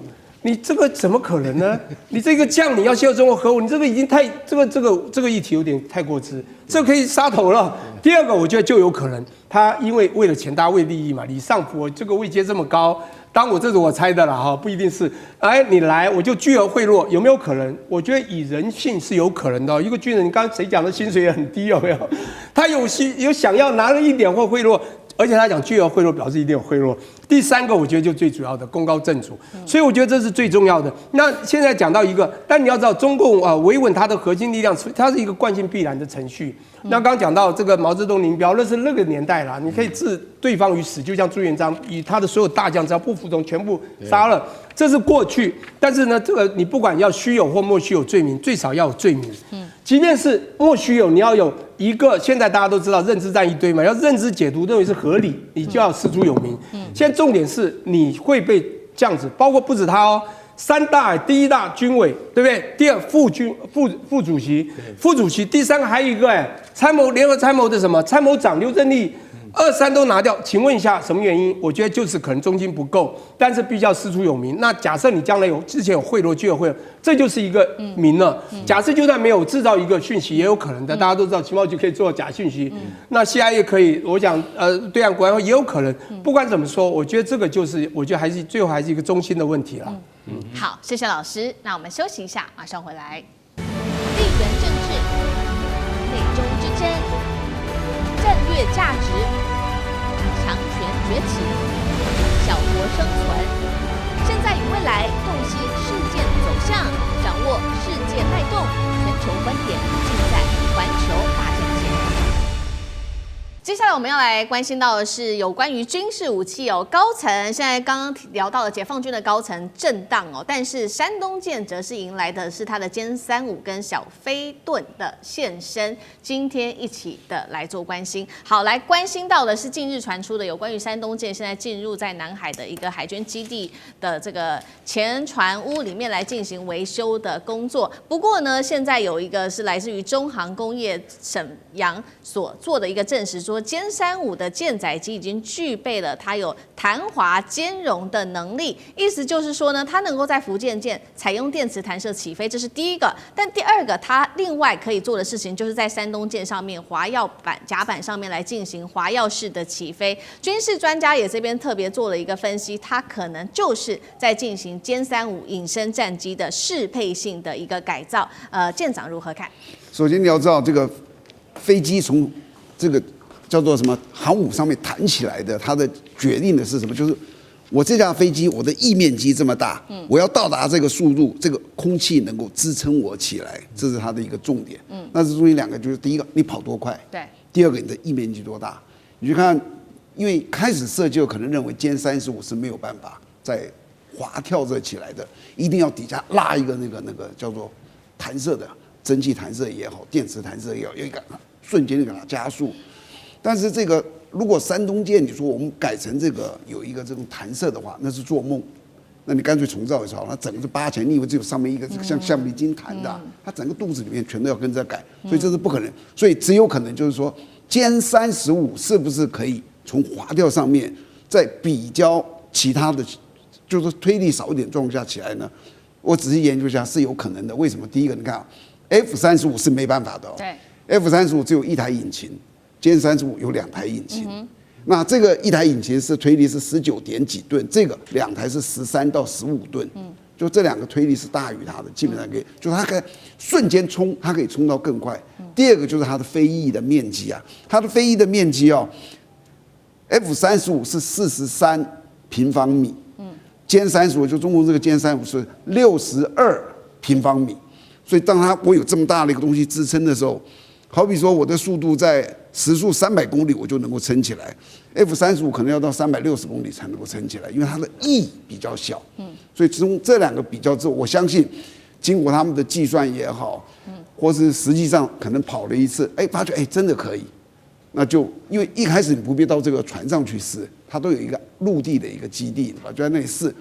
Speaker 4: 你这个怎么可能呢？你这个将你要泄露中国核武，你这个已经太这个议题有点太过之，这可以杀头了。第二个，我觉得就有可能他因为为了钱大为利益嘛，李尚福这个位阶这么高，当我这是我猜的啦哈，不一定是。哎，你来我就巨额贿赂，有没有可能？我觉得以人性是有可能的。一个军人，你刚刚谁讲的薪水也很低，有没有？他有想要拿了一点或贿赂。而且他讲巨额贿赂，表示一定有贿赂。第3个，我觉得就最主要的功高震主，所以我觉得这是最重要的。那现在讲到一个，但你要知道，中共维稳它的核心力量，它是一个惯性必然的程序。那刚讲到这个毛泽东、林彪，那是那个年代啦，你可以置对方于死，就像朱元璋以他的所有大将，只要不服从，全部杀了，这是过去。但是呢，这个你不管要虚有或莫须有罪名，最少要有罪名。即便是莫须有，你要有一个，现在大家都知道认知战一堆嘛，要认知解读认为是合理，你就要师出有名。现在重点是你会被这样子，包括不止他哦，3大，第1大军委，对不对？第2副主席，副主席，第3个还有一个联合参谋的什么参谋长刘振立。2、3都拿掉，请问一下什么原因？我觉得就是可能中金不够，但是必须要师出有名。那假设你将来之前有贿赂，就有贿赂，这就是一个名了。假设就算没有制造一个讯息，也有可能的。大家都知道情报局可以做假讯息，那 CIA 可以，我讲对岸国安会也有可能。不管怎么说，我觉得这个就是我觉得最后还是一个中心的问题了。
Speaker 1: 好，谢谢老师。那我们休息一下，马上回来。地缘政治、内中之争、战略价值、强权崛起、小国生存，现在与未来洞悉事件走向，掌握世界脉动，全球观点尽在环球大战线。接下来我们要来关心到的是有关于军事武器哦，高层现在刚刚聊到了解放军的高层震荡哦，但是山东舰则是迎来的是它的歼35跟小飞盾的现身，今天一起的来做关心。好，来关心到的是近日传出的有关于山东舰现在进入在南海的一个海军基地的这个前船坞里面来进行维修的工作。不过呢，现在有一个是来自于中航工业沈阳所做的一个证实说，歼35的舰载机已经具备了它有弹滑兼容的能力，意思就是说呢，它能够在福建舰采用电磁弹射起飞，这是第一个。但第二个，它另外可以做的事情就是在山东舰上面滑药板甲板上面来进行滑药式的起飞。军事专家也这边特别做了一个分析，它可能就是在进行歼35隐身战机的适配性的一个改造。舰长如何看？
Speaker 3: 首先你要知道，这个飞机从这个叫做什么航母上面弹起来的，它的决定的是什么？就是我这架飞机，我的翼面积这么大，我要到达这个速度，这个空气能够支撑我起来，这是它的一个重点。那这中间2个就是第一个，你跑多快；
Speaker 1: 对，
Speaker 3: 第2个你的翼面积多大。你去看，因为开始设计可能认为歼35是没有办法在滑跳着起来的，一定要底下拉一个那个叫做弹射的蒸汽弹射也好，电磁弹射也好，有一个瞬间就给它加速。但是这个如果山东舰你说我们改成这个有一个这种弹射的话，那是做梦。那你干脆重造一套，它整个是8前，你以为只有上面一个像橡皮筋弹的，它整个肚子里面全都要跟着改，所以这是不可能。所以只有可能就是说，歼35是不是可以从滑跳上面，在比较其他的，就是推力少一点状况下起来呢？我仔细研究一下是有可能的。为什么？第一个，你看啊 ，F35是没办法的哦。
Speaker 1: 对
Speaker 3: ，F35只有1台引擎。歼35有2台引擎，那这个1台引擎是推力是19点几吨，这个2台是13到15吨，就这2个推力是大于它的，基本上可以，就是它可以瞬间冲，它可以冲到更快。第2个就是它的飞翼的面积啊，它的飞翼的面积哦 ，F35是43平方米，歼35就中国这个歼35是62平方米，所以当我有这么大的一个东西支撑的时候，好比说我的速度在时速300公里，我就能够撑起来。F35可能要到360公里才能够撑起来，因为它的翼比较小。所以从这2个比较之后，我相信经过他们的计算也好，或是实际上可能跑了一次，发觉真的可以。那就因为一开始你不必到这个船上去试，它都有一个陆地的一个基地，就在那里试。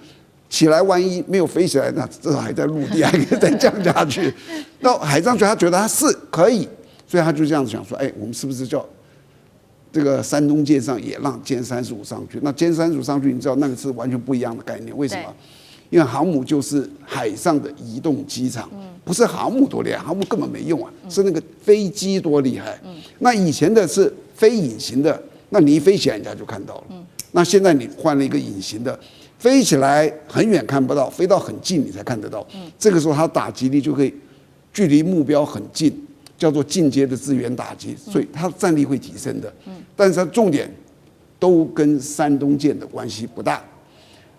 Speaker 3: 起来，万一没有飞起来，那至少还在陆地，还可以再降下去。到海上去，他觉得他是可以，所以他就这样想说：哎，我们是不是叫这个山东舰上也让歼35上去？那歼35上去，你知道那个是完全不一样的概念。为什么？因为航母就是海上的移动机场，不是航母多厉害，航母根本没用啊，是那个飞机多厉害。那以前的是非隐形的，那你一飞起来，人家就看到了。那现在你换了一个隐形的。飞起来很远看不到，飞到很近你才看得到。这个时候它打击力就可以距离目标很近，叫做进阶的资源打击，所以它的战力会提升的。但是它重点都跟山东舰的关系不大。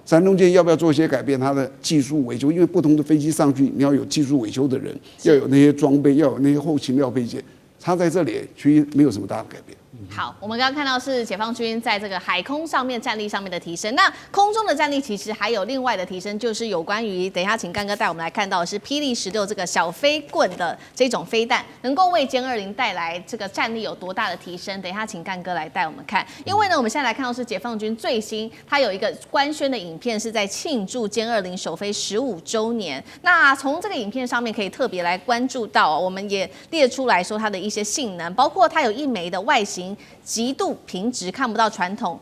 Speaker 3: 山东舰要不要做一些改变？它的技术维修，因为不同的飞机上去，你要有技术维修的人，要有那些装备，要有那些后勤料配件，它在这里其实没有什么大的改变。
Speaker 1: 好，我们刚刚看到是解放军在这个海空上面战力上面的提升，那空中的战力其实还有另外的提升，就是有关于等一下请干哥带我们来看到的是霹雳16这个小飞棍的这种飞弹，能够为歼20带来这个战力有多大的提升？等一下请干哥来带我们看，因为呢我们现在来看到是解放军最新，它有一个官宣的影片是在庆祝歼20首飞15周年。那从这个影片上面可以特别来关注到，我们也列出来说它的一些性能，包括它有一枚的外形极度平直，看不到传统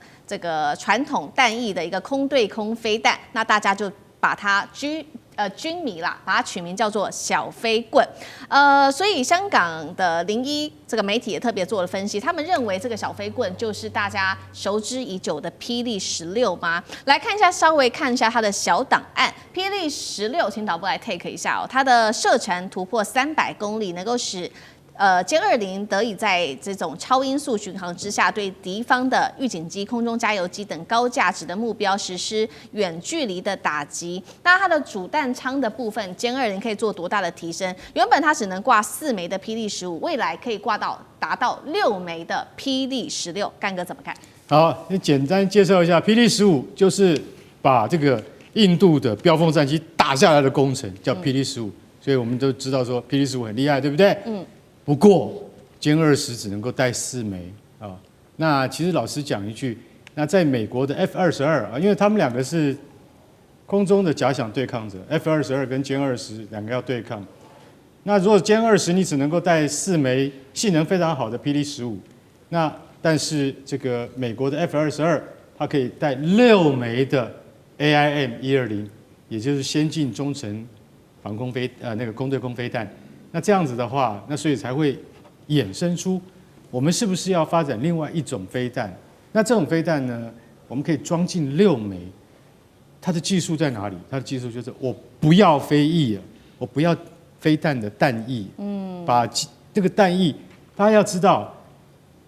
Speaker 1: 弹翼的一个空对空飞弹，那大家就把它军迷啦，把它取名叫做小飞棍。所以香港的01这个媒体也特别做了分析，他们认为这个小飞棍就是大家熟知已久的霹雳16吗？来看一下，稍微看一下它的小档案。霹雳16，请导播来 take 一下哦，它的射程突破300公里，能够使歼20得以在这种超音速巡航之下，对敌方的预警机、空中加油机等高价值的目标实施远距离的打击。那它的主弹舱的部分，歼20可以做多大的提升？原本它只能挂4枚的霹雳15，未来可以挂到达到6枚的霹雳16。干哥怎么看？
Speaker 2: 好，你简单介绍一下，霹雳15就是把这个印度的标风战机打下来的工程，叫霹雳15。所以我们都知道说霹雳15很厉害，对不对？不过歼20只能够带4枚啊。那其实老实讲一句，那在美国的 F-22啊，因为他们两个是空中的假想对抗者 ，F-22跟歼20两个要对抗。那如果歼20你只能够带4枚性能非常好的霹雳15，那但是这个美国的 F-22它可以带6枚的 AIM-120，也就是先进中程防空那个空对空飞弹。那这样子的话，那所以才会衍生出我们是不是要发展另外一种飞弹？那这种飞弹呢，我们可以装进6枚。它的技术在哪里？它的技术就是我不要飞翼了，我不要飞弹的弹翼，把这个弹翼，大家要知道，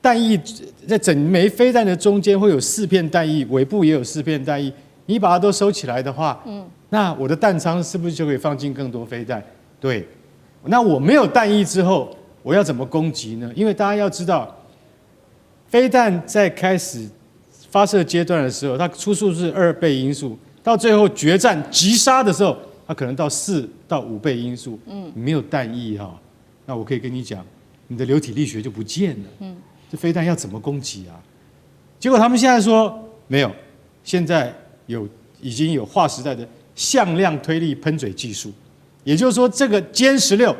Speaker 2: 弹翼在整枚飞弹的中间会有4片弹翼，尾部也有4片弹翼。你把它都收起来的话，那我的弹仓是不是就可以放进更多飞弹？对。那我没有弹翼之后，我要怎么攻击呢？因为大家要知道，飞弹在开始发射阶段的时候，它初速是2倍音速，到最后决战急杀的时候，它可能到4到5倍音速。你没有弹翼哈，那我可以跟你讲，你的流体力学就不见了。这飞弹要怎么攻击啊？结果他们现在说没有，现在已经有划时代的向量推力喷嘴技术。也就是说，这个歼16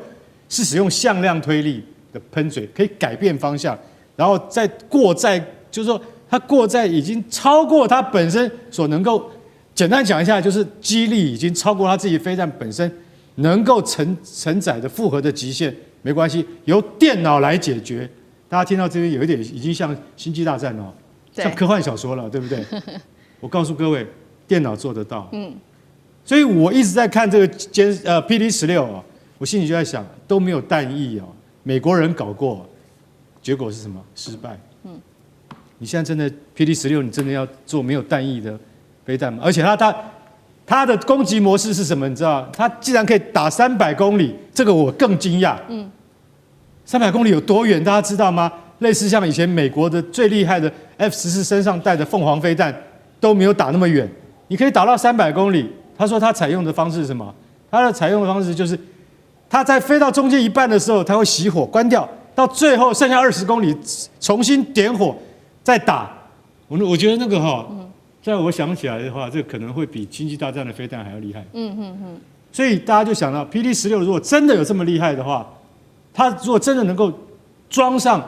Speaker 2: 是使用向量推力的喷嘴，可以改变方向，然后再过载，就是说它过载已经超过它本身所能够，简单讲一下，就是机力已经超过它自己飞弹本身能够承载的负荷的极限。没关系，由电脑来解决。大家听到这边有一点已经像星际大战哦，像科幻小说了，对不对？我告诉各位，电脑做得到。所以我一直在看这个霹雳16啊，我心里就在想，都没有弹翼哦，美国人搞过，结果是什么？失败。你现在真的霹雳16，你真的要做没有弹翼的飞弹吗？而且它的攻击模式是什么？你知道？它既然可以打300公里，这个我更惊讶。300公里有多远？大家知道吗？类似像以前美国的最厉害的 F-14身上带的凤凰飞弹都没有打那么远，你可以打到300公里。他说他采用的方式是什么？他的采用的方式就是，他在飞到中间一半的时候，他会熄火关掉，到最后剩下20公里，重新点火再打。我觉得那个现在我想起来的话，这可能会比星际大战的飞弹还要厉害。所以大家就想到，霹雳16如果真的有这么厉害的话，它如果真的能够装上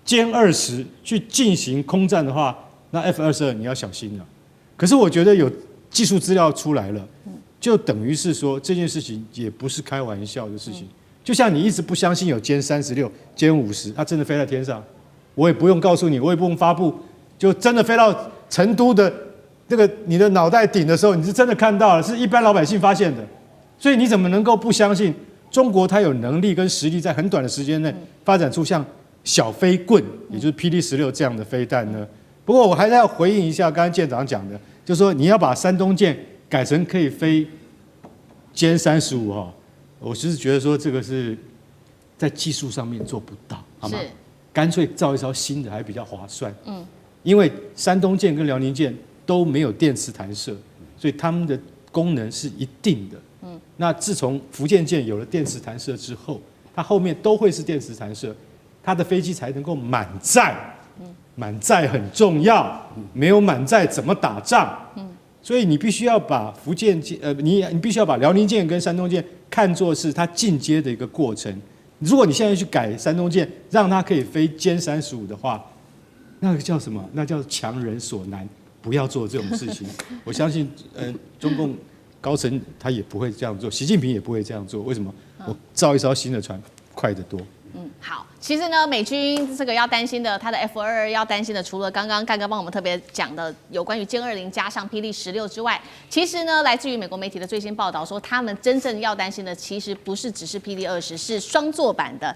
Speaker 2: 歼20去进行空战的话，那 F-22你要小心了。可是我觉得有技术资料出来了，就等于是说这件事情也不是开玩笑的事情。就像你一直不相信有歼36、歼50，它真的飞在天上，我也不用告诉你，我也不用发布，就真的飞到成都的那个你的脑袋顶的时候，你是真的看到了，是一般老百姓发现的。所以你怎么能够不相信中国它有能力跟实力在很短的时间内发展出像小飞棍，也就是霹雳16这样的飞弹呢？不过我还是要回应一下刚刚舰长讲的，就是说你要把山东舰改成可以飞歼35我是觉得说这个是在技术上面做不到，好吗？干脆造一艘新的还比较划算。因为山东舰跟辽宁舰都没有电磁弹射，所以它们的功能是一定的。那自从福建舰有了电磁弹射之后，它后面都会是电磁弹射，它的飞机才能够满载。满载很重要，没有满载怎么打仗？所以你必须要把福建舰，你必须要把辽宁舰跟山东舰看作是它进阶的一个过程。如果你现在去改山东舰，让它可以飞歼35的话，那个叫什么？那叫强人所难，不要做这种事情。我相信，中共高层他也不会这样做，习近平也不会这样做。为什么？我造一艘新的船快得多。
Speaker 1: 好，其实呢，美军这个要担心的，它的 F-22要担心的，除了刚刚干哥帮我们特别讲的有关于歼20加上霹雳16之外，其实呢，来自于美国媒体的最新报道说，他们真正要担心的，其实不是只是霹雳20，是双座版的，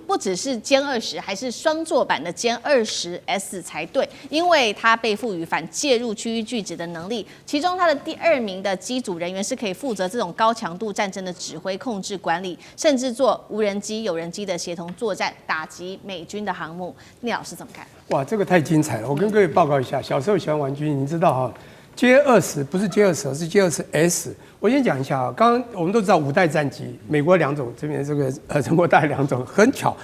Speaker 1: 不只是歼20，还是双座版的歼20S 才对，因为它被赋予反介入区域拒止的能力，其中它的第2名的机组人员是可以负责这种高强度战争的指挥、控制、管理，甚至做无人机、有人机的协同作战，打击美军的航母。聂老师怎么看？
Speaker 4: 哇，这个太精彩了！我跟各位报告一下，小时候喜欢玩军，你知道歼20不是歼20，是歼20S。我先讲一下刚刚我们都知道5代战机，美国2种，这边这个中国大概2种，很巧。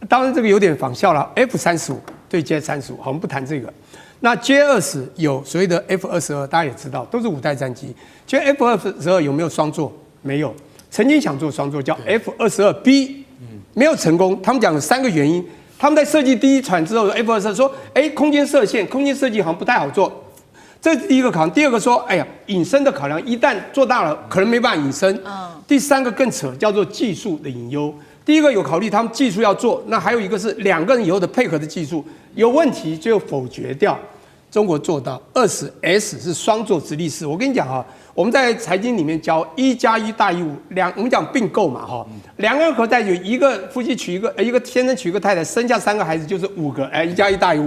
Speaker 4: 当然这个有点仿效了 F-35对歼35，好，我们不谈这个。那歼20有所谓的 F-22，大家也知道，都是5代战机。歼 F-22有没有双座？没有，曾经想做双座，叫 F-22B，没有成功。他们讲了3个原因。他们在设计第一船之后 ，F-22说，空间设限，空间设计好像不太好做。这是第一个考量。第二个说，隐身的考量，一旦做大了，可能没办法隐身。第3个更扯，叫做技术的隐忧。第一个有考虑他们技术要做，那还有一个是2个人以后的配合的技术有问题就否决掉。中国做到20S 是双座直立式。我跟你讲我们在财经里面教1+1大于5，我们讲并购嘛2个人合在一起，一个夫妻娶一个先生娶一个太太，生下3个孩子就是5个，1+1大于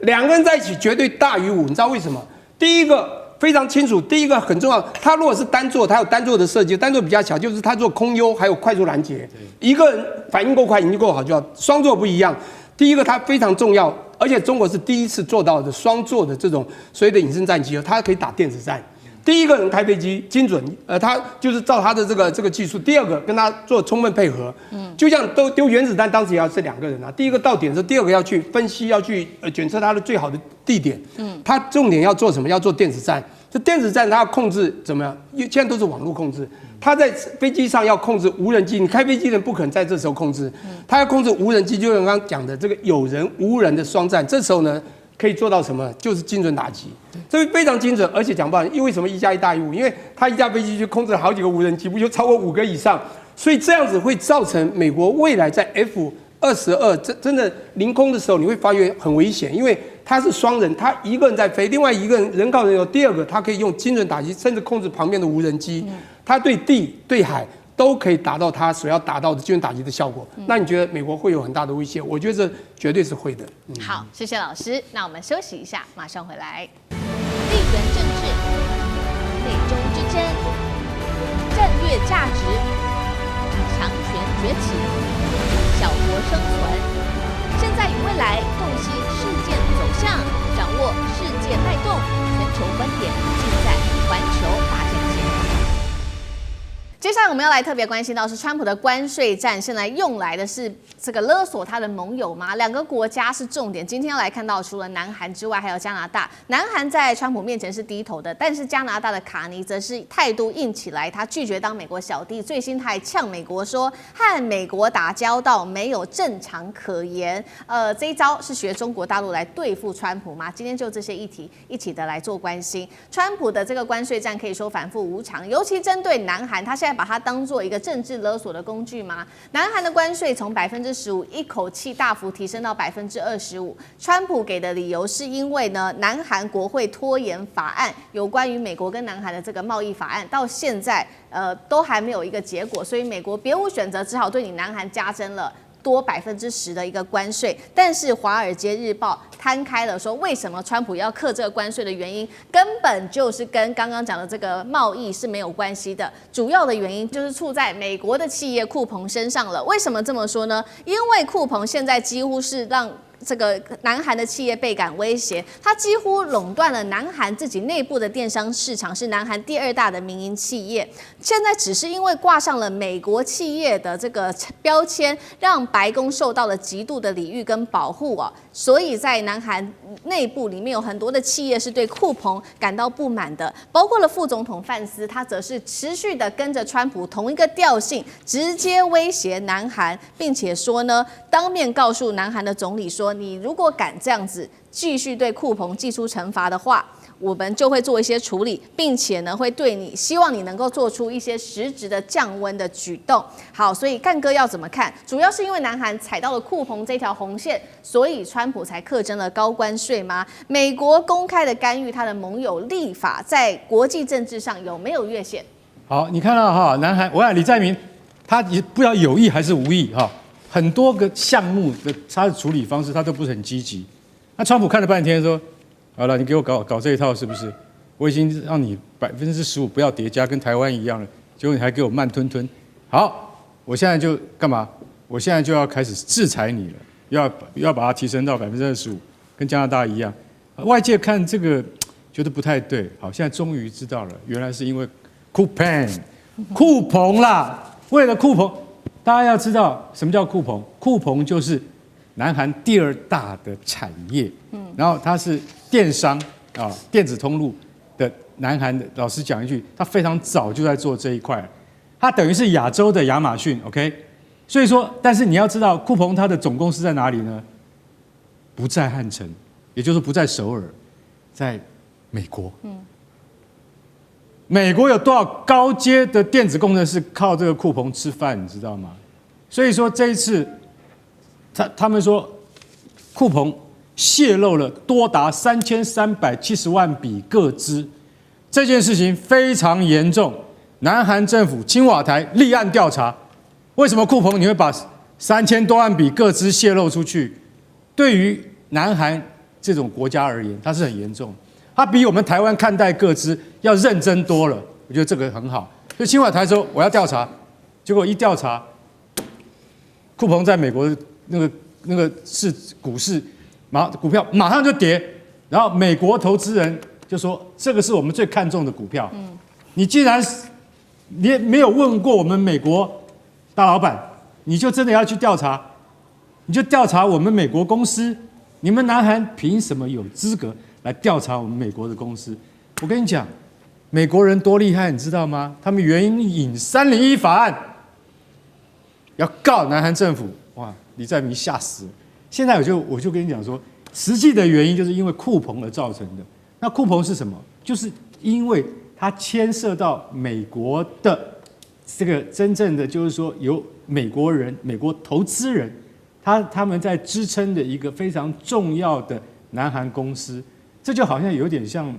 Speaker 4: 5，2个人在一起绝对大于5，你知道为什么？第一个非常清楚，第一个很重要，他如果是单座，他有单座的设计，单座比较小，就是他做空优还有快速拦截，一个人反应够快，引力够好就好。双座不一样，第一个它非常重要，而且中国是第一次做到的双座的这种所谓的隐身战机，它可以打电子战。第一个人开飞机精准，他就是照他的这个技术。第二个跟他做充分配合，就像都丢原子弹，当时也要是2个人第一个到点的时候，第二个要去分析，要去检测它的最好的地点。他重点要做什么？要做电子战。这电子战它要控制怎么样？现在都是网络控制。他在飞机上要控制无人机，你开飞机的人不可能在这时候控制，他要控制无人机，就像刚刚讲的这个有人无人的双战。这时候呢，可以做到什么？就是精准打击，这非常精准，而且讲不好，因为什么1+1大于5？因为他一架飞机就控制了好几个无人机，不就超过5个以上？所以这样子会造成美国未来在 F-22真的凌空的时候，你会发觉很危险，因为他是双人，他一个人在飞，另外一个人人靠人有。第二个，他可以用精准打击，甚至控制旁边的无人机，他对地对海都可以达到他所要达到的精准打击的效果。那你觉得美国会有很大的威胁？我觉得这绝对是会的。
Speaker 1: 好，谢谢老师。那我们休息一下，马上回来。地缘政治、美中之争、战略价值、强权崛起、小国生存。现在与未来洞悉事件走向，掌握世界脉动，全球观点尽在环球大战线。接下来我们要来特别关心到是川普的关税战，现在用来的是这个勒索他的盟友吗？两个国家是重点。今天要来看到，除了南韩之外，还有加拿大。南韩在川普面前是低头的，但是加拿大的卡尼则是态度硬起来，他拒绝当美国小弟。最新他还呛美国说，和美国打交道没有正常可言。这一招是学中国大陆来对付川普吗？今天就这些议题一起的来做关心。川普的这个关税战可以说反复无常，尤其针对南韩，他现在把它当做一个政治勒索的工具吗？南韩的关税从15%一口气大幅提升到25%。川普给的理由是因为呢，南韩国会拖延法案，有关于美国跟南韩的这个贸易法案，到现在都还没有一个结果，所以美国别无选择，只好对你南韩加征了多10%的一个关税。但是《华尔街日报》摊开了说，为什么川普要课这个关税的原因，根本就是跟刚刚讲的这个贸易是没有关系的。主要的原因就是出在美国的企业酷鹏身上了。为什么这么说呢？因为酷鹏现在几乎是让这个南韩的企业倍感威胁，它几乎垄断了南韩自己内部的电商市场，是南韩第2大的民营企业。现在只是因为挂上了美国企业的这个标签，让白宫受到了极度的礼遇跟保护哦，所以在南韩内部里面有很多的企业是对酷鹏感到不满的，包括了副总统范斯，他则是持续的跟着川普同一个调性，直接威胁南韩，并且说呢，当面告诉南韩的总理说，你如果敢这样子继续对酷鹏祭出惩罚的话，我们就会做一些处理，并且呢会对你，希望你能够做出一些实质的降温的举动。好，所以干哥要怎么看？主要是因为南韩踩到了酷鹏这条红线，所以川普才课征了高关税吗？美国公开的干预他的盟友立法，在国际政治上有没有越线？
Speaker 2: 好，你看到哈，南韩，我想李在明他也不知道有意还是无意哈，很多个项目的他的处理方式他都不是很积极。那川普看了半天说，好了，你给我搞这一套是不是？我已经让你15%不要叠加，跟台湾一样了，结果你还给我慢吞吞。好，我现在就干嘛？我现在就要开始制裁你了，要把它提升到25%，跟加拿大一样。外界看这个觉得不太对，好，现在终于知道了，原来是因为酷鹏啦，为了酷鹏，大家要知道什么叫酷鹏？酷鹏就是南韩第2大的产业，然后它是电商啊，电子通路的南韩的。老实讲一句，它非常早就在做这一块，它等于是亚洲的亚马逊 ，OK？ 所以说，但是你要知道，酷鹏它的总公司在哪里呢？不在汉城，也就是不在首尔，在美国。美国有多少高阶的电子工程师靠这个酷鹏吃饭，你知道吗？所以说这一次，他们说酷鹏泄露了多达3370万笔个资，这件事情非常严重。南韩政府青瓦台立案调查，为什么酷鹏你会把3000多万笔个资泄露出去？对于南韩这种国家而言，它是很严重的。它比我们台湾看待个资要认真多了，我觉得这个很好。所以青瓦台说我要调查，结果一调查，酷鹏在美国那个股市股票马上就跌，然后美国投资人就说这个是我们最看重的股票。你既然你也没有问过我们美国大老板，你就真的要去调查，你就调查我们美国公司，你们南韩凭什么有资格来调查我们美国的公司？我跟你讲，美国人多厉害，你知道吗？他们援引301法案，要告南韩政府。哇，李在明吓死了。现在我就跟你讲说，实际的原因就是因为酷鹏而造成的。那酷鹏是什么？就是因为它牵涉到美国的这个真正的，就是说由美国人、美国投资人，他们在支撑的一个非常重要的南韩公司。这就好像有点像，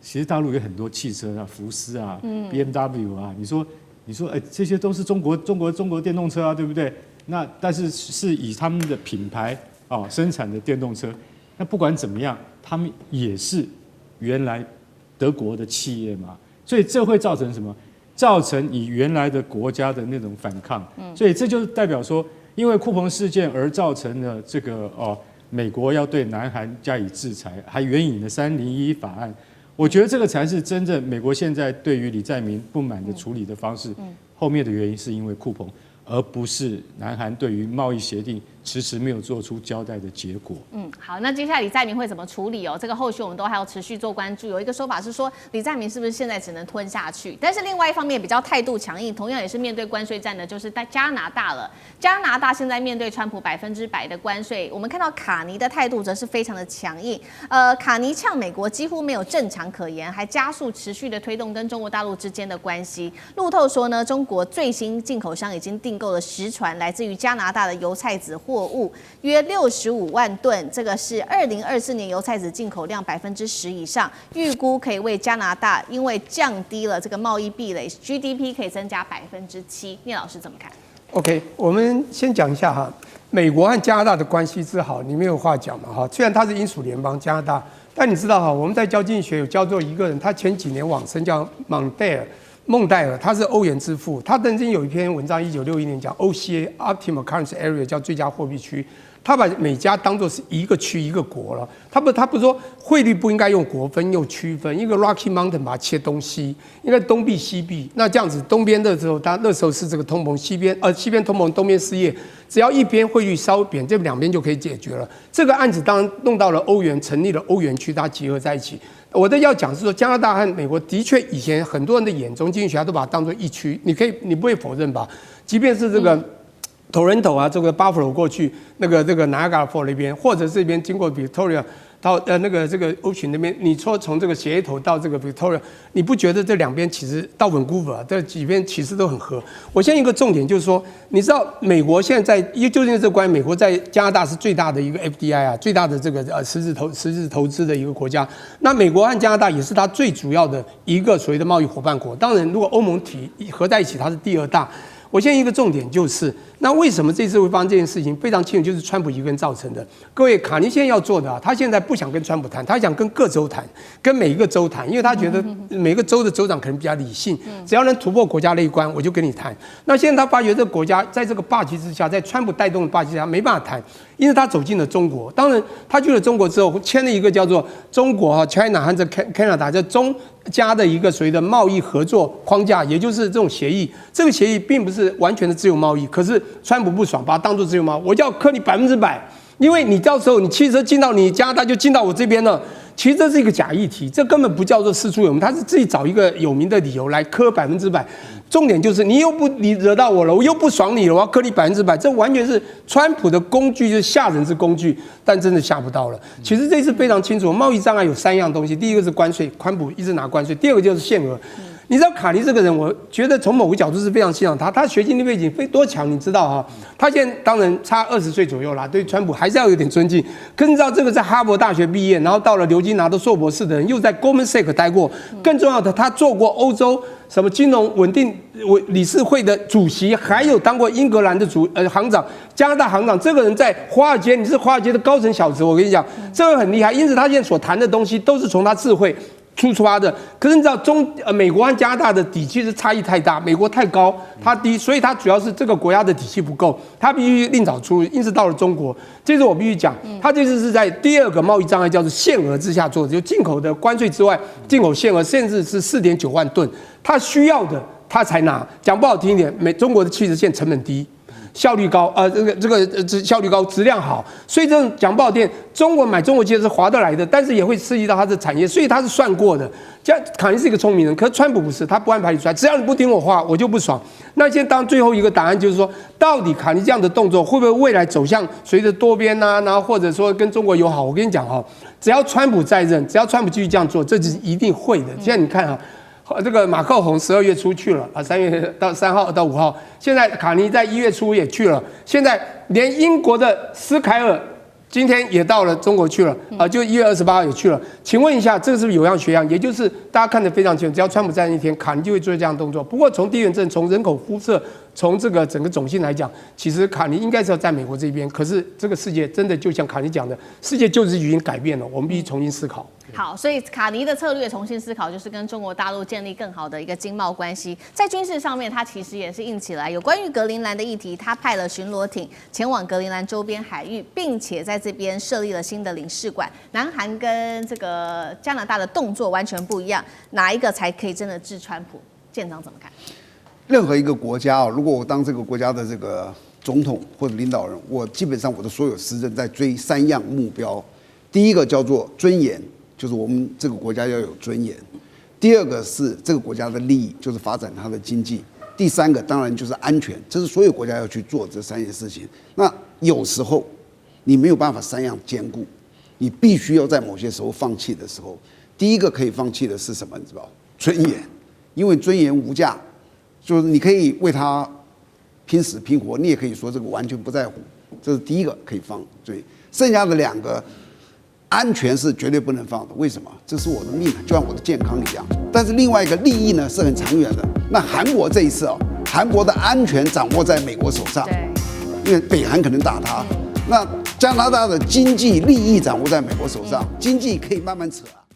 Speaker 2: 其实大陆有很多汽车啊，福斯啊、BMW 啊，你说，这些都是中国电动车啊，对不对？那但是是以他们的品牌生产的电动车。那不管怎么样，他们也是原来德国的企业嘛，所以这会造成什么？造成以原来的国家的那种反抗。所以这就代表说，因为酷鹏事件而造成了这个美国要对南韩加以制裁，还援引了301法案。我觉得这个才是真正美国现在对于李在明不满的处理的方式。后面的原因是因为酷鹏。而不是南韩对于贸易协定迟迟没有做出交代的结果。
Speaker 1: 好，那接下来李在明会怎么处理哦？这个后续我们都还要持续做关注。有一个说法是说，李在明是不是现在只能吞下去？但是另外一方面比较态度强硬，同样也是面对关税战的，就是加拿大了。加拿大现在面对川普100%的关税，我们看到卡尼的态度则是非常的强硬。卡尼呛美国几乎没有正常可言，还加速持续的推动跟中国大陆之间的关系。路透说呢，中国最新进口商已经订购了10船来自于加拿大的油菜籽货物，约65万吨，这个是2024年油菜籽进口量10%以上，预估可以为加拿大因为降低了这个贸易壁垒 ，GDP 可以增加7%。聂老师怎么看
Speaker 4: ？OK， 我们先讲一下哈，美国和加拿大的关系之好，你没有话讲嘛哈。虽然它是英属联邦加拿大，但你知道哈，我们在教经济学有教做一个人，他前几年往生叫孟戴尔，他是欧元之父。他曾经有一篇文章，1961年讲 OCA Optimal Currency Area 叫最佳货币区。他把美加当作是一个区一个国了。他不说汇率不应该用国分，用区分。一个 Rocky Mountain 把它切东西，应该东壁西壁。那这样子，东边的时候，它那时候是这个通膨，西边通膨，东边失业，只要一边汇率稍贬，这两边就可以解决了。这个案子当然弄到了欧元，成立了欧元区，它结合在一起。我的要讲是说，加拿大和美国的确以前很多人的眼中，经济学家都把它当作一区。你不会否认吧？即便是这个。Toronto 啊，这个 Buffalo 过去这个 Niagara Falls 那边，或者这边经过 Victoria 到这个 Ocean 那边，你说从这个协头到这个 Victoria， 你不觉得这两边其实到 Vancouver 这几边其实都很合？我现在一个重点就是说，你知道美国现在究竟这关于美国在加拿大是最大的一个 FDI 啊，最大的这个实质投资的一个国家。那美国和加拿大也是它最主要的一个所谓的贸易伙伴国。当然，如果欧盟合在一起，它是第2大。我现在一个重点就是，那为什么这次会发生这件事情？非常清楚，就是川普一个人造成的。各位，卡尼现在要做的啊，他现在不想跟川普谈，他想跟各州谈，跟每一个州谈，因为他觉得每个州的州长可能比较理性，只要能突破国家那一关，我就跟你谈。那现在他发觉这个国家在这个霸气之下，在川普带动的霸气之下，没办法谈，因为他走进了中国。当然，他去了中国之后，签了一个叫做中国 China 和这 Canada 叫中加的一个所谓的贸易合作框架，也就是这种协议。这个协议并不是完全的自由贸易，可是川普不爽，把它当作自由贸易，我就要克你100%，因为你到时候你汽车进到你加拿大就进到我这边了。其实这是一个假议题，这根本不叫做师出有名，他是自己找一个有名的理由来磕100%。重点就是你惹到我了，我又不爽你了，我要磕你100%，这完全是川普的工具，就是吓人之工具，但真的吓不到了。其实这次非常清楚，贸易障碍有3样东西，第一个是关税，川普一直拿关税；第二个就是限额。你知道卡尼这个人，我觉得从某个角度是非常欣赏他。他学经历背景多强，你知道哈？他现在当然差20岁左右啦，对川普还是要有点尊敬。可是你知道这个在哈佛大学毕业，然后到了牛津拿到硕博士的人，又在 Goldman Sachs 待过。更重要的，他做过欧洲什么金融稳定理事会的主席，还有当过英格兰的行长、加拿大行长。这个人在华尔街，你是华尔街的高层小子，我跟你讲，这个很厉害。因此他现在所谈的东西都是从他智慧出发的。可是你知道美国和加拿大的底气是差异太大，美国太高，它低，所以它主要是这个国家的底气不够，它必须另找出路。因此到了中国，这次我必须讲，它这次是在第2个贸易障碍叫做限额之下做的，就进口的关税之外，进口限额甚至是4.9万吨，它需要的它才拿。讲不好听一点，中国的汽车现在成本低。效率高，效率高，质量好，所以这种讲不好听，中国买中国汽车是划得来的，但是也会刺激到它的产业，所以它是算过的。卡尼是一个聪明人，可是川普不是，他不按牌理出来，只要你不听我话，我就不爽。那现在当最后一个答案就是说，到底卡尼这样的动作会不会未来走向随着多边啊，然后或者说跟中国友好？我跟你讲哈，只要川普在任，只要川普继续这样做，这就是一定会的。现在你看啊。这个马克宏12月初去了啊，3月到3号到5号，现在卡尼在1月初也去了，现在连英国的斯凯尔今天也到了中国去了啊，就1月28号也去了。请问一下，这个是不是有样学样？也就是大家看得非常清楚，只要川普在那天，卡尼就会做这样的动作。不过从地缘政、从人口肤色、从这个整个种姓来讲，其实卡尼应该是要在美国这边。可是这个世界真的就像卡尼讲的，世界就是已经改变了，我们必须重新思考。
Speaker 1: 好，所以卡尼的策略重新思考，就是跟中国大陆建立更好的一个经贸关系。在军事上面，它其实也是硬起来。有关于格陵兰的议题，它派了巡逻艇前往格陵兰周边海域，并且在这边设立了新的领事馆。南韩跟这个加拿大的动作完全不一样，哪一个才可以真的治川普？舰长怎么看？
Speaker 3: 任何一个国家啊，如果我当这个国家的这个总统或者领导人，我基本上我的所有施政在追3样目标。第一个叫做尊严，就是我们这个国家要有尊严；第二个是这个国家的利益，就是发展它的经济；第三个当然就是安全，这是所有国家要去做这3件事情。那有时候你没有办法3样兼顾，你必须要在某些时候放弃的时候，第一个可以放弃的是什么？你知道？尊严，因为尊严无价，就是你可以为它拼死拼活，你也可以说这个完全不在乎，这是第一个可以放。对，剩下的2个。安全是绝对不能放的，为什么？这是我的命，就像我的健康一样。但是另外一个利益呢，是很长远的。那韩国这一次啊，韩国的安全掌握在美国手上，因为北韩可能打他。那加拿大的经济利益掌握在美国手上，经济可以慢慢扯啊。